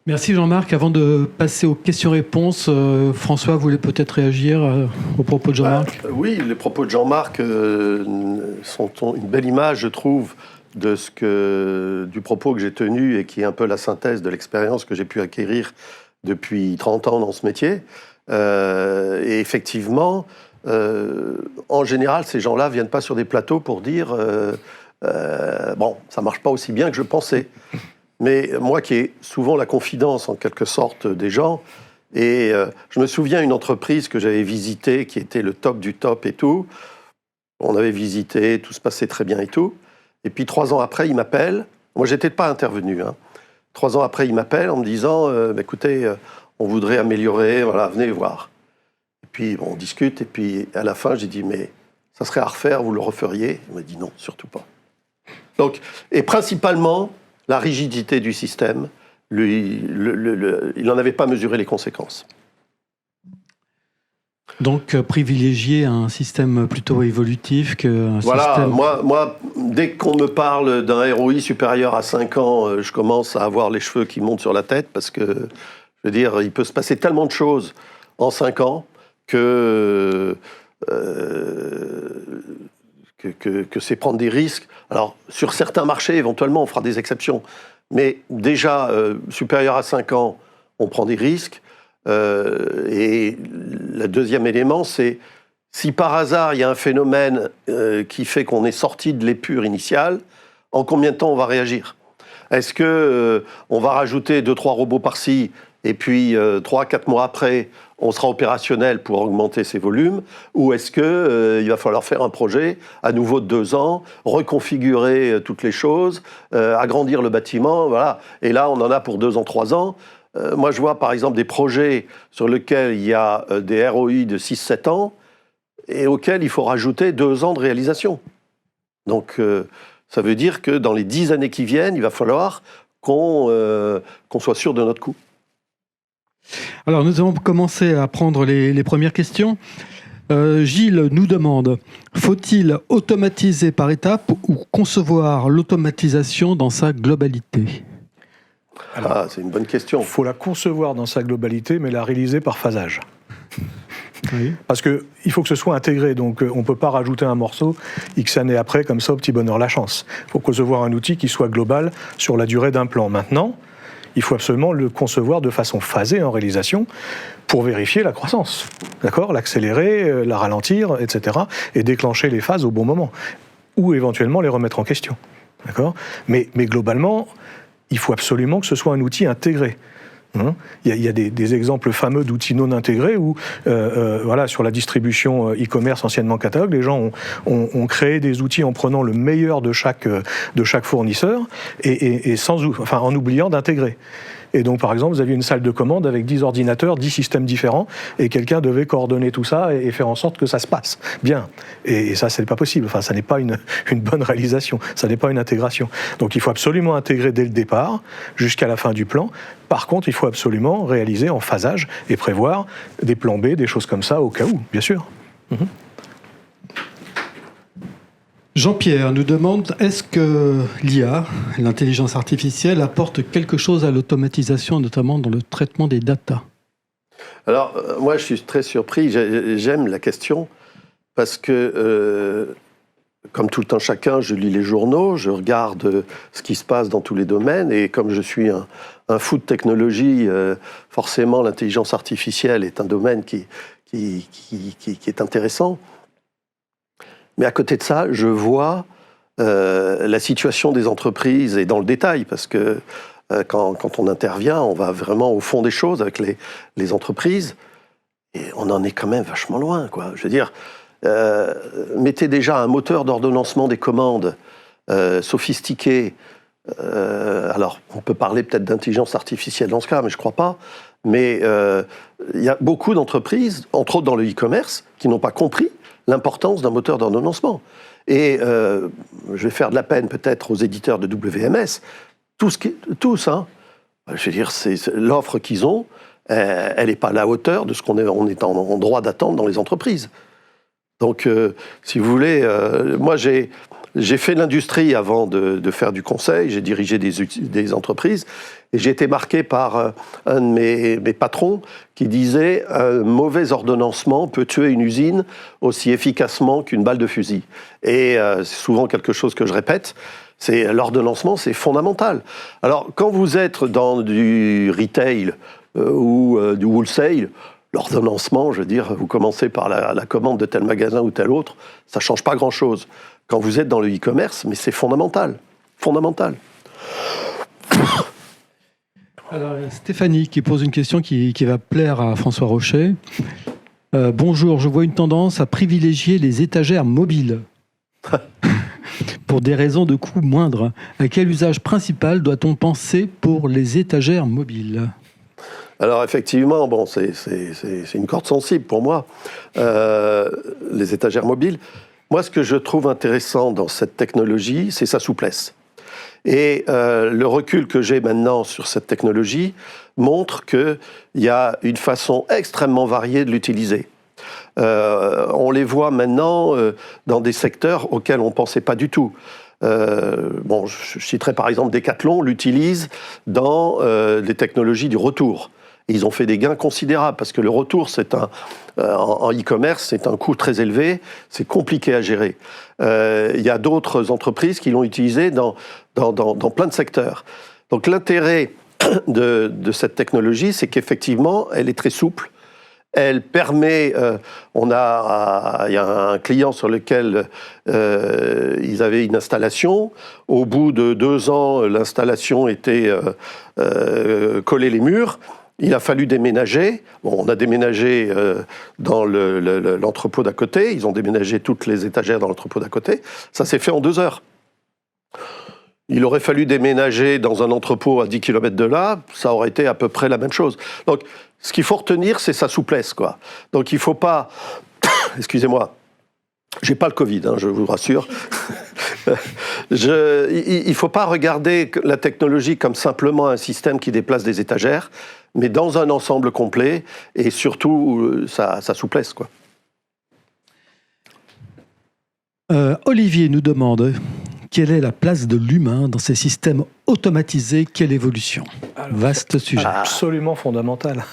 Merci Jean-Marc. Avant de passer aux questions-réponses, François voulait peut-être réagir aux propos de Jean-Marc. Oui, les propos de Jean-Marc sont une belle image, je trouve, du propos que j'ai tenu et qui est un peu la synthèse de l'expérience que j'ai pu acquérir depuis 30 ans dans ce métier. Et effectivement, en général, ces gens-là ne viennent pas sur des plateaux pour dire bon, ça ne marche pas aussi bien que je pensais. Mais moi qui ai souvent la confidence en quelque sorte des gens, et je me souviens d'une entreprise que j'avais visitée qui était le top du top et tout. On avait visité, tout se passait très bien et tout. Et puis 3 ans après, il m'appelle. Moi, je n'étais pas intervenu. 3 ans après, il m'appelle en me disant écoutez, on voudrait améliorer, voilà, venez voir. Et puis on discute, et puis à la fin, j'ai dit mais ça serait à refaire, vous le referiez ? Il m'a dit non, surtout pas. Donc, et principalement, la rigidité du système, il n'en avait pas mesuré les conséquences. Donc, privilégier un système plutôt évolutif qu'un système... Moi, dès qu'on me parle d'un ROI supérieur à 5 ans, je commence à avoir les cheveux qui montent sur la tête, parce que, je veux dire, il peut se passer tellement de choses en 5 ans que que c'est prendre des risques. Alors, sur certains marchés, éventuellement, on fera des exceptions. Mais déjà, supérieur à 5 ans, on prend des risques. Et le deuxième élément, c'est si par hasard, il y a un phénomène qui fait qu'on est sorti de l'épure initiale, en combien de temps on va réagir ? Est-ce qu'on va rajouter 2-3 robots par-ci, et puis 3-4 mois après, on sera opérationnel pour augmenter ses volumes, ou est-ce qu'il va falloir faire un projet à nouveau de 2 ans, reconfigurer toutes les choses, agrandir le bâtiment, voilà. Et là, on en a pour 2 ans, 3 ans. Moi, je vois par exemple des projets sur lesquels il y a des ROI de 6-7 ans et auxquels il faut rajouter 2 ans de réalisation. Donc, ça veut dire que dans les 10 années qui viennent, il va falloir qu'on soit sûr de notre coût. Alors, nous allons commencer à prendre les premières questions. Gilles nous demande, faut-il automatiser par étapes ou concevoir l'automatisation dans sa globalité ? Alors, c'est une bonne question. Il faut la concevoir dans sa globalité, mais la réaliser par phasage. Oui. Parce qu'il faut que ce soit intégré, donc on ne peut pas rajouter un morceau X années après, comme ça, au petit bonheur la chance. Il faut concevoir un outil qui soit global sur la durée d'un plan. Maintenant, il faut absolument le concevoir de façon phasée en réalisation pour vérifier la croissance, d'accord ? L'accélérer, la ralentir, etc. et déclencher les phases au bon moment, ou éventuellement les remettre en question, d'accord ? Mais globalement, il faut absolument que ce soit un outil intégré. Il y a des exemples fameux d'outils non intégrés où, voilà, sur la distribution e-commerce, anciennement catalogue, les gens ont créé des outils en prenant le meilleur de chaque fournisseur et en oubliant d'intégrer. Et donc, par exemple, vous aviez une salle de commande avec 10 ordinateurs, 10 systèmes différents, et quelqu'un devait coordonner tout ça et faire en sorte que ça se passe bien. Et ça, ce n'est pas possible. Enfin, ça n'est pas une bonne réalisation. Ça n'est pas une intégration. Donc, il faut absolument intégrer dès le départ, jusqu'à la fin du plan. Par contre, il faut absolument réaliser en phasage et prévoir des plans B, des choses comme ça, au cas où, bien sûr. Jean-Pierre nous demande, est-ce que l'IA, l'intelligence artificielle, apporte quelque chose à l'automatisation, notamment dans le traitement des data ? Alors, moi, je suis très surpris. J'aime la question parce que, comme tout le temps chacun, je lis les journaux, je regarde ce qui se passe dans tous les domaines, et comme je suis un fou de technologie, forcément, l'intelligence artificielle est un domaine qui est intéressant. Mais à côté de ça, je vois la situation des entreprises, et dans le détail, parce que quand on intervient, on va vraiment au fond des choses avec les entreprises, et on en est quand même vachement loin, quoi. Je veux dire, mettez déjà un moteur d'ordonnancement des commandes sophistiqué. Alors, on peut parler peut-être d'intelligence artificielle dans ce cas, mais je ne crois pas. Mais il y a beaucoup d'entreprises, entre autres dans le e-commerce, qui n'ont pas compris l'importance d'un moteur d'ordonnancement. Et je vais faire de la peine peut-être aux éditeurs de WMS, tous, hein. Je veux dire, l'offre qu'ils ont, elle n'est pas à la hauteur de ce qu'on est en droit d'attendre dans les entreprises. Donc, si vous voulez, moi j'ai fait l'industrie avant de faire du conseil, j'ai dirigé des entreprises, et j'ai été marqué par un de mes patrons qui disait « Un mauvais ordonnancement peut tuer une usine aussi efficacement qu'une balle de fusil ». Et c'est souvent quelque chose que je répète, l'ordonnancement, c'est fondamental. Alors, quand vous êtes dans du retail ou du wholesale, l'ordonnancement, je veux dire, vous commencez par la commande de tel magasin ou tel autre, ça ne change pas grand-chose. Quand vous êtes dans le e-commerce, mais c'est fondamental. Fondamental. Alors, Stéphanie qui pose une question qui va plaire à François Rocher. Bonjour, je vois une tendance à privilégier les étagères mobiles pour des raisons de coût moindres. À quel usage principal doit-on penser pour les étagères mobiles ? Alors effectivement, bon, c'est une corde sensible pour moi, les étagères mobiles. Moi, ce que je trouve intéressant dans cette technologie, c'est sa souplesse. Et le recul que j'ai maintenant sur cette technologie montre qu'il y a une façon extrêmement variée de l'utiliser. On les voit maintenant dans des secteurs auxquels on ne pensait pas du tout. Bon, je citerai par exemple Decathlon l'utilise dans les technologies du retour. ils ont fait des gains considérables, parce que le retour, en e-commerce, c'est un coût très élevé, c'est compliqué à gérer. Il y a d'autres entreprises qui l'ont utilisé dans plein de secteurs. Donc l'intérêt de cette technologie, c'est qu'effectivement, elle est très souple. Elle permet, il y a un client sur lequel ils avaient une installation. Au bout de 2 ans, l'installation était collée les murs. Il a fallu déménager. Bon, on a déménagé dans l'entrepôt d'à côté. Ils ont déménagé toutes les étagères dans l'entrepôt d'à côté. Ça s'est fait en 2 heures. Il aurait fallu déménager dans un entrepôt à 10 km de là, ça aurait été à peu près la même chose. Donc, ce qu'il faut retenir, c'est sa souplesse, quoi. Donc, il ne faut pas... Excusez-moi, j'ai pas le Covid, je vous rassure. Il ne faut pas regarder la technologie comme simplement un système qui déplace des étagères, mais dans un ensemble complet, et surtout sa souplesse, quoi. Olivier nous demande... Quelle est la place de l'humain dans ces systèmes automatisés? Quelle évolution? Vaste sujet. Absolument fondamental.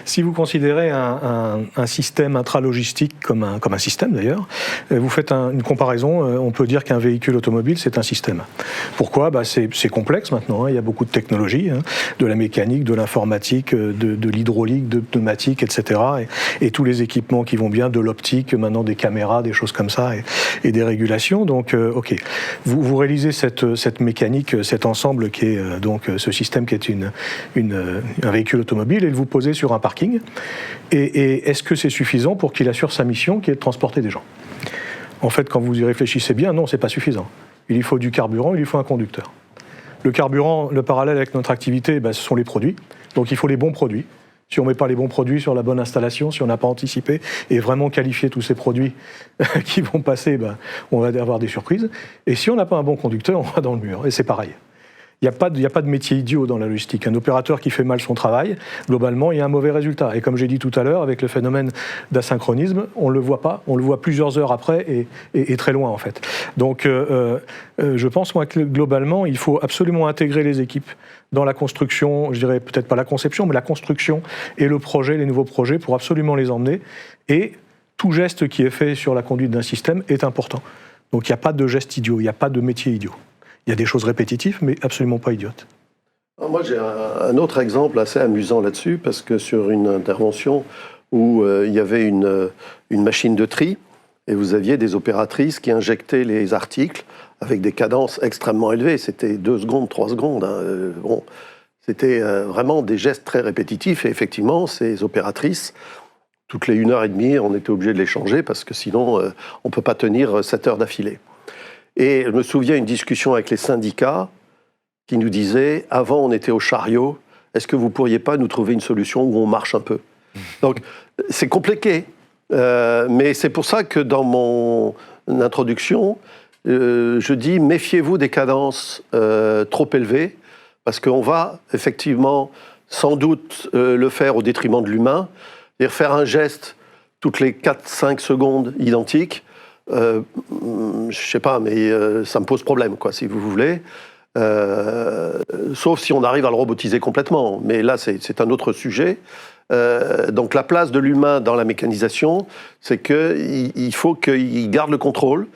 Si vous considérez un système intralogistique comme un système d'ailleurs, vous faites une comparaison, on peut dire qu'un véhicule automobile, c'est un système. Pourquoi? C'est complexe maintenant, il y a beaucoup de technologies, de la mécanique, de l'informatique, de l'hydraulique, de pneumatique, etc. Et tous les équipements qui vont bien, de l'optique, maintenant des caméras, des choses comme ça, et des régulations. Donc, ok. Vous réalisez cette mécanique, cet ensemble qui est donc ce système qui est un véhicule automobile, et vous posez sur un parking. Et est-ce que c'est suffisant pour qu'il assure sa mission qui est de transporter des gens? En fait, quand vous y réfléchissez bien, non, c'est pas suffisant. Il lui faut du carburant, il lui faut un conducteur. Le carburant, le parallèle avec notre activité, ce sont les produits. Donc il faut les bons produits. Si on ne met pas les bons produits sur la bonne installation, si on n'a pas anticipé et vraiment qualifié tous ces produits qui vont passer, on va avoir des surprises. Et si on n'a pas un bon conducteur, on va dans le mur. Et c'est pareil. Il n'y a pas de métier idiot dans la logistique. Un opérateur qui fait mal son travail, globalement, il y a un mauvais résultat. Et comme j'ai dit tout à l'heure, avec le phénomène d'asynchronisme, on ne le voit pas, on le voit plusieurs heures après et très loin en fait. Donc je pense moi que globalement, il faut absolument intégrer les équipes dans la construction, je dirais peut-être pas la conception, mais la construction et le projet, les nouveaux projets, pour absolument les emmener. Et tout geste qui est fait sur la conduite d'un système est important. Donc il n'y a pas de geste idiot, il n'y a pas de métier idiot. Il y a des choses répétitives, mais absolument pas idiotes. Moi, j'ai un autre exemple assez amusant là-dessus, parce que sur une intervention où il y avait une machine de tri, et vous aviez des opératrices qui injectaient les articles avec des cadences extrêmement élevées. C'était 2 secondes, 3 secondes. C'était vraiment des gestes très répétitifs. Et effectivement, ces opératrices, toutes les 1h30, on était obligé de les changer, parce que sinon, on ne peut pas tenir 7 heures d'affilée. Et je me souviens d'une discussion avec les syndicats qui nous disaient, avant on était au chariot, est-ce que vous ne pourriez pas nous trouver une solution où on marche un peu? Donc c'est compliqué, mais c'est pour ça que dans mon introduction, je dis méfiez-vous des cadences trop élevées, parce qu'on va effectivement sans doute le faire au détriment de l'humain, c'est-à-dire faire un geste toutes les 4-5 secondes identiques. Je sais pas, mais ça me pose problème, quoi, si vous voulez. Sauf si on arrive à le robotiser complètement. Mais là, c'est un autre sujet. Donc la place de l'humain dans la mécanisation, c'est qu'il faut qu'il garde le contrôle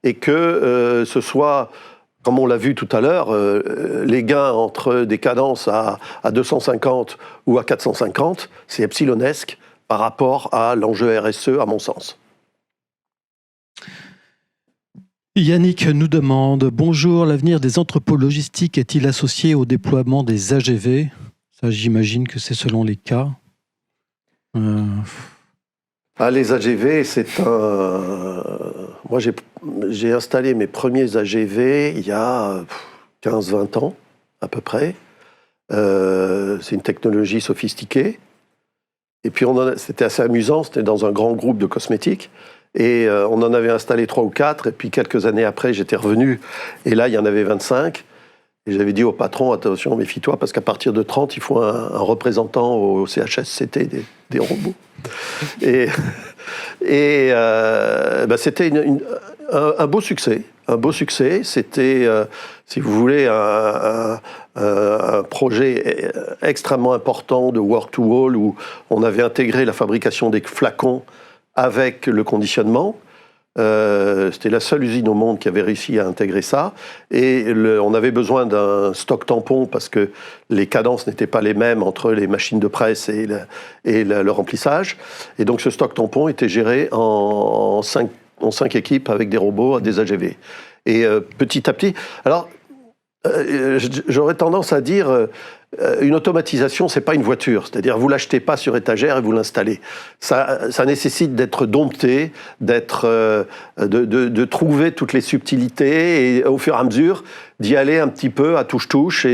et que ce soit, comme on l'a vu tout à l'heure, les gains entre des cadences à 250 ou à 450, c'est epsilonesque par rapport à l'enjeu RSE, à mon sens. Yannick nous demande « Bonjour, l'avenir des entrepôts logistiques est-il associé au déploiement des AGV ?» Ça, j'imagine que c'est selon les cas. Les AGV, c'est un... Moi, j'ai installé mes premiers AGV il y a 15-20 ans, à peu près. C'est une technologie sophistiquée. Et puis, c'était assez amusant, c'était dans un grand groupe de cosmétiques. Et on en avait installé 3 ou 4, et puis quelques années après, j'étais revenu, et là, il y en avait 25. Et j'avais dit au patron, attention, méfie-toi, parce qu'à partir de 30, il faut un représentant au CHSCT des robots. Et Et c'était un beau succès. Un beau succès. C'était, si vous voulez, un projet extrêmement important de work-to-all où on avait intégré la fabrication des flacons avec le conditionnement. C'était la seule usine au monde qui avait réussi à intégrer ça. Et on avait besoin d'un stock tampon parce que les cadences n'étaient pas les mêmes entre les machines de presse et le remplissage. Et donc ce stock tampon était géré en 5 équipes avec des robots, des AGV. Et petit à petit... Alors, j'aurais tendance à dire... une automatisation, c'est pas une voiture. C'est-à-dire, vous l'achetez pas sur étagère et vous l'installez. Ça nécessite d'être dompté, de trouver toutes les subtilités et au fur et à mesure d'y aller un petit peu à touche-touche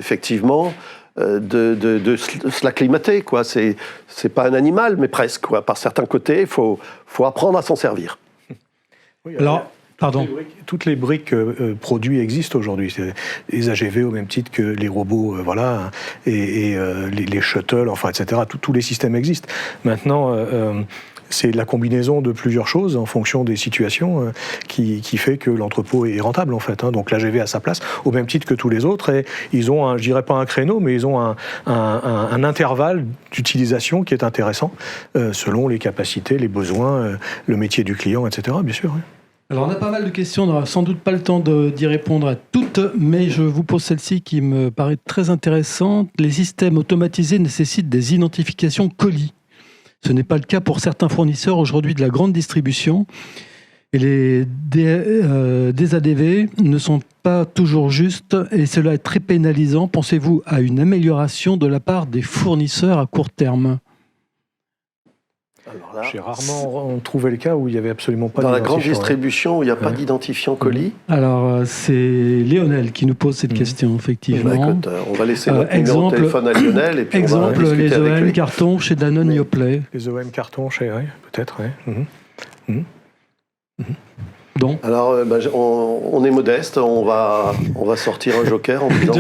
effectivement, de se l'acclimater, quoi. C'est pas un animal, mais presque, quoi. Par certains côtés, faut apprendre à s'en servir. Oui, Alors, pardon. Toutes les briques produits existent aujourd'hui. C'est les AGV au même titre que les robots, voilà, et les shuttles, enfin, etc. Tous les systèmes existent. Maintenant, c'est la combinaison de plusieurs choses en fonction des situations qui fait que l'entrepôt est rentable, en fait. Hein. Donc l'AGV a sa place, au même titre que tous les autres, et ils ont, je dirais pas un créneau, mais ils ont un intervalle d'utilisation qui est intéressant, selon les capacités, les besoins, le métier du client, etc., bien sûr. Oui. Alors, on a pas mal de questions, on n'aura sans doute pas le temps d'y répondre à toutes, mais je vous pose celle-ci qui me paraît très intéressante. Les systèmes automatisés nécessitent des identifications colis. Ce n'est pas le cas pour certains fournisseurs aujourd'hui de la grande distribution. Et les DSADV ne sont pas toujours justes et cela est très pénalisant. Pensez-vous à une amélioration de la part des fournisseurs à court terme ? J'ai rarement trouvé le cas où il n'y avait absolument pas dans la grande d'identifiant. distribution où il n'y a pas d'identifiant colis. Alors, c'est Lionel qui nous pose cette question, effectivement. Bah, écoute, on va laisser notre numéro de téléphone à Lionel et puis on va discuter les avec OM lui. carton chez Danone Yoplait. Les OM carton chez, oui, peut-être, oui. Donc, alors, on est modeste, on va sortir un joker en disant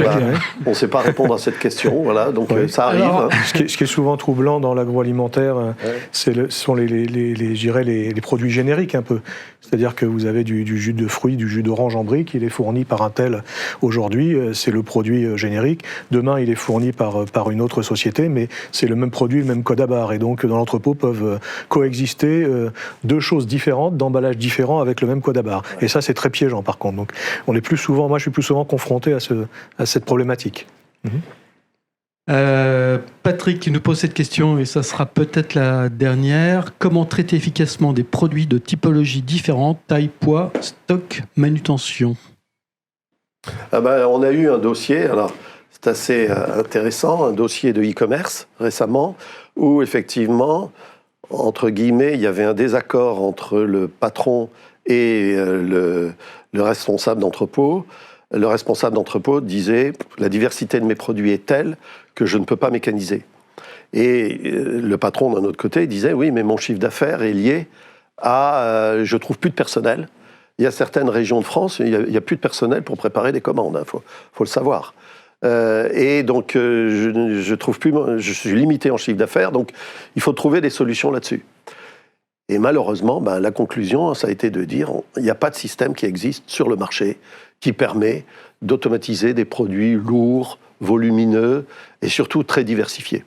on ne sait pas répondre à cette question, voilà, donc ça arrive. Alors, Ce qui est souvent troublant dans l'agroalimentaire, ce sont les produits génériques un peu. C'est-à-dire que vous avez du jus de fruits, du jus d'orange en brique, il est fourni par un tel aujourd'hui, c'est le produit générique. Demain, il est fourni par une autre société, mais c'est le même produit, le même code à barre. Et donc, dans l'entrepôt peuvent coexister deux choses différentes, d'emballages différents avec le même code à barre. Et ça, c'est très piégeant, par contre. Donc, moi, je suis plus souvent confronté à cette problématique. Patrick qui nous pose cette question, et ça sera peut-être la dernière. Comment traiter efficacement des produits de typologies différentes, taille, poids, stock, manutention ? On a eu un dossier, alors c'est assez intéressant, un dossier de e-commerce récemment, où effectivement, entre guillemets, il y avait un désaccord entre le patron et le responsable d'entrepôt. Le responsable d'entrepôt disait « la diversité de mes produits est telle que je ne peux pas mécaniser ». Et le patron, d'un autre côté, disait « oui, mais mon chiffre d'affaires est lié à... je trouve plus de personnel. Il y a certaines régions de France, il n'y a plus de personnel pour préparer des commandes, il faut le savoir. Et donc, je trouve plus, je suis limité en chiffre d'affaires, donc il faut trouver des solutions là-dessus. » Et malheureusement, la conclusion, ça a été de dire il n'y a pas de système qui existe sur le marché qui permet d'automatiser des produits lourds, volumineux et surtout très diversifiés.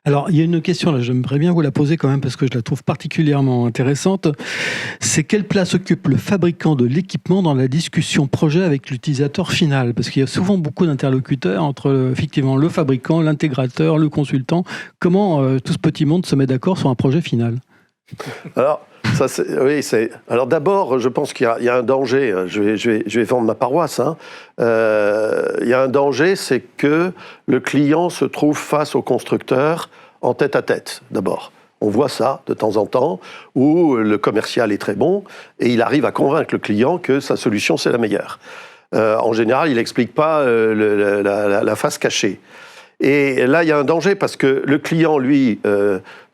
Alors, il y a une question, là, j'aimerais bien vous la poser quand même parce que je la trouve particulièrement intéressante. C'est quelle place occupe le fabricant de l'équipement dans la discussion projet avec l'utilisateur final ? Parce qu'il y a souvent beaucoup d'interlocuteurs entre effectivement le fabricant, l'intégrateur, le consultant. Comment tout ce petit monde se met d'accord sur un projet final ? Alors, alors d'abord, je pense qu'il y a un danger. Je vais vendre ma paroisse. Il y a un danger, c'est que le client se trouve face au constructeur en tête-à-tête, d'abord. On voit ça de temps en temps, où le commercial est très bon et il arrive à convaincre le client que sa solution, c'est la meilleure. En général, il n'explique pas la face cachée. Et là, il y a un danger parce que le client, lui,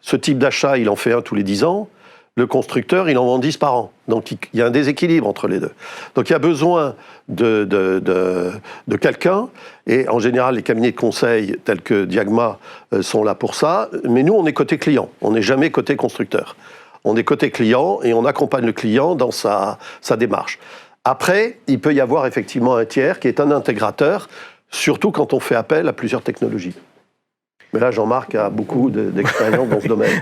ce type d'achat, il en fait un tous les 10 ans. Le constructeur, il en vend 10 par an. Donc, il y a un déséquilibre entre les deux. Donc, il y a besoin de quelqu'un. Et en général, les cabinets de conseil tels que Diagma sont là pour ça. Mais nous, on est côté client. On n'est jamais côté constructeur. On est côté client et on accompagne le client dans sa démarche. Après, il peut y avoir effectivement un tiers qui est un intégrateur, surtout quand on fait appel à plusieurs technologies. Mais là, Jean-Marc a beaucoup d'expérience dans ce domaine.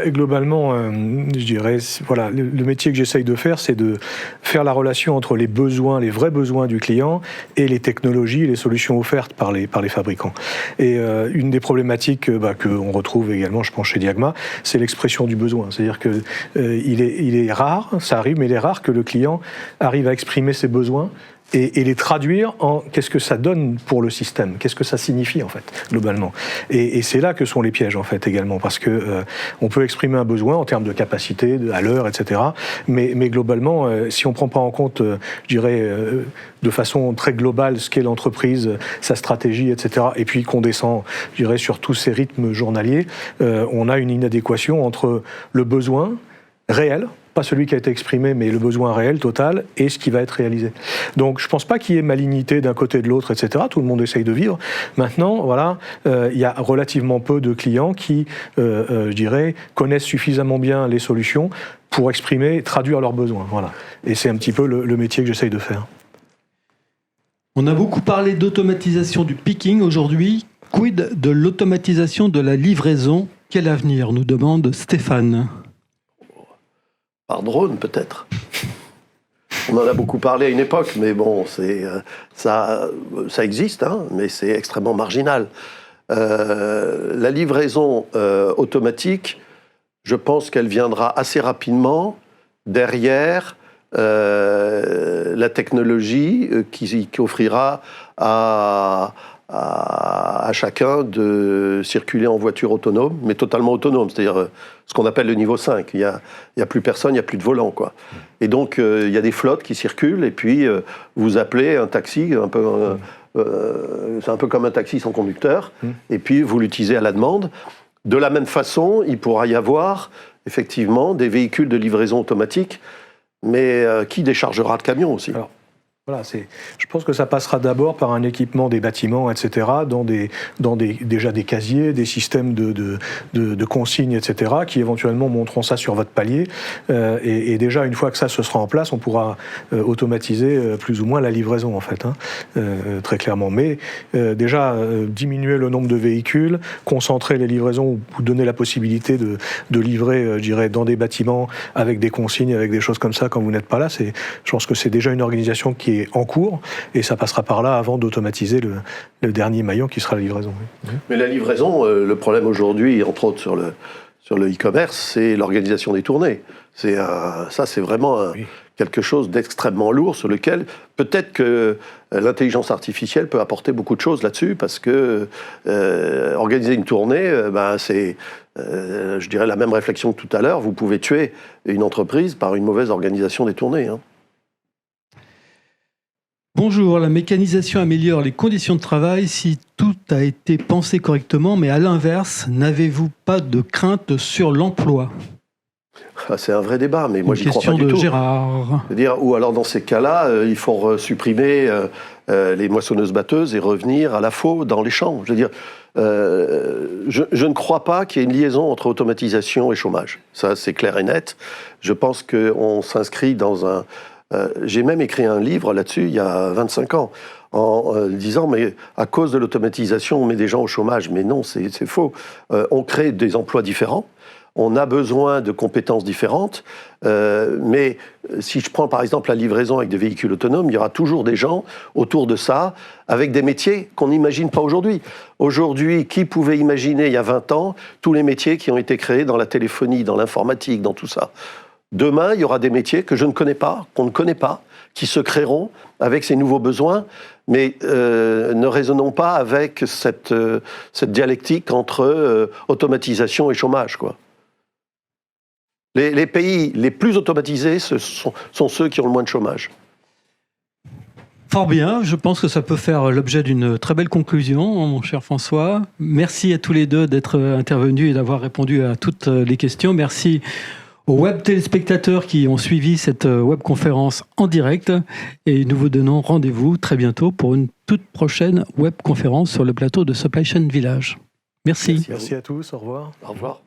Globalement, je dirais, voilà, le métier que j'essaye de faire, c'est de faire la relation entre les besoins, les vrais besoins du client et les technologies, les solutions offertes par les fabricants. Et une des problématiques qu'on retrouve également, je pense, chez Diagma, c'est l'expression du besoin. C'est-à-dire que il est rare, ça arrive, mais il est rare que le client arrive à exprimer ses besoins et les traduire en qu'est-ce que ça donne pour le système, qu'est-ce que ça signifie en fait, globalement. Et c'est là que sont les pièges en fait également, parce que on peut exprimer un besoin en termes de capacité, à l'heure, etc. Mais globalement, si on prend pas en compte, je dirais, de façon très globale ce qu'est l'entreprise, sa stratégie, etc., et puis qu'on descend, je dirais, sur tous ces rythmes journaliers, on a une inadéquation entre le besoin réel, pas celui qui a été exprimé, mais le besoin réel, total, et ce qui va être réalisé. Donc je ne pense pas qu'il y ait malignité d'un côté et de l'autre, etc. Tout le monde essaye de vivre. Maintenant, voilà, il y a relativement peu de clients qui, je dirais, connaissent suffisamment bien les solutions pour exprimer, traduire leurs besoins. Voilà. Et c'est un petit peu le métier que j'essaye de faire. On a beaucoup parlé d'automatisation du picking aujourd'hui. Quid de l'automatisation de la livraison? Quel avenir, nous demande Stéphane. Par drone, peut-être. On en a beaucoup parlé à une époque, mais bon, ça existe, hein, mais c'est extrêmement marginal. La livraison automatique, je pense qu'elle viendra assez rapidement derrière la technologie qui offrira à chacun de circuler en voiture autonome, mais totalement autonome, c'est-à-dire ce qu'on appelle le niveau 5. Il y a plus personne, il n'y a plus de volant, quoi. Et donc, il y a des flottes qui circulent, et puis vous appelez un taxi, c'est un peu comme un taxi sans conducteur, et puis vous l'utilisez à la demande. De la même façon, il pourra y avoir, effectivement, des véhicules de livraison automatique, mais qui déchargera le camion aussi. Alors, voilà, je pense que ça passera d'abord par un équipement des bâtiments, etc., dans déjà des casiers, des systèmes de consignes, etc., qui éventuellement monteront ça sur votre palier. Et déjà, une fois que ça se sera en place, on pourra automatiser plus ou moins la livraison, en fait, hein, très clairement. Mais déjà, diminuer le nombre de véhicules, concentrer les livraisons, ou donner la possibilité de livrer, je dirais, dans des bâtiments avec des consignes, avec des choses comme ça, quand vous n'êtes pas là, je pense que c'est déjà une organisation qui est en cours, et ça passera par là avant d'automatiser le dernier maillon qui sera la livraison. Mais la livraison, le problème aujourd'hui, entre autres sur le e-commerce, c'est l'organisation des tournées. Ça, c'est vraiment quelque chose d'extrêmement lourd sur lequel peut-être que l'intelligence artificielle peut apporter beaucoup de choses là-dessus, parce que organiser une tournée, c'est, je dirais, la même réflexion que tout à l'heure. Vous pouvez tuer une entreprise par une mauvaise organisation des tournées, hein. Bonjour, la mécanisation améliore les conditions de travail si tout a été pensé correctement, mais à l'inverse, n'avez-vous pas de crainte sur l'emploi? C'est un vrai débat, mais moi j'y crois pas du tout. Une question de Gérard. C'est-à-dire, ou alors dans ces cas-là, il faut supprimer les moissonneuses-batteuses et revenir à la faux dans les champs. Je veux dire, je ne crois pas qu'il y ait une liaison entre automatisation et chômage. Ça, c'est clair et net. Je pense qu'on s'inscrit dans un... j'ai même écrit un livre là-dessus il y a 25 ans, en disant, mais à cause de l'automatisation, on met des gens au chômage. Mais non, c'est faux. On crée des emplois différents, on a besoin de compétences différentes, mais si je prends par exemple la livraison avec des véhicules autonomes, il y aura toujours des gens autour de ça, avec des métiers qu'on n'imagine pas aujourd'hui. Aujourd'hui, qui pouvait imaginer il y a 20 ans tous les métiers qui ont été créés dans la téléphonie, dans l'informatique, dans tout ça? Demain, il y aura des métiers que je ne connais pas, qu'on ne connaît pas, qui se créeront avec ces nouveaux besoins, mais ne raisonnons pas avec cette dialectique entre automatisation et chômage, quoi. Les pays les plus automatisés sont ceux qui ont le moins de chômage. Fort bien, je pense que ça peut faire l'objet d'une très belle conclusion, mon cher François. Merci à tous les deux d'être intervenus et d'avoir répondu à toutes les questions. Merci aux web téléspectateurs qui ont suivi cette webconférence en direct. Et nous vous donnons rendez-vous très bientôt pour une toute prochaine webconférence sur le plateau de Supply Chain Village. Merci. Merci à tous, au revoir. Au revoir.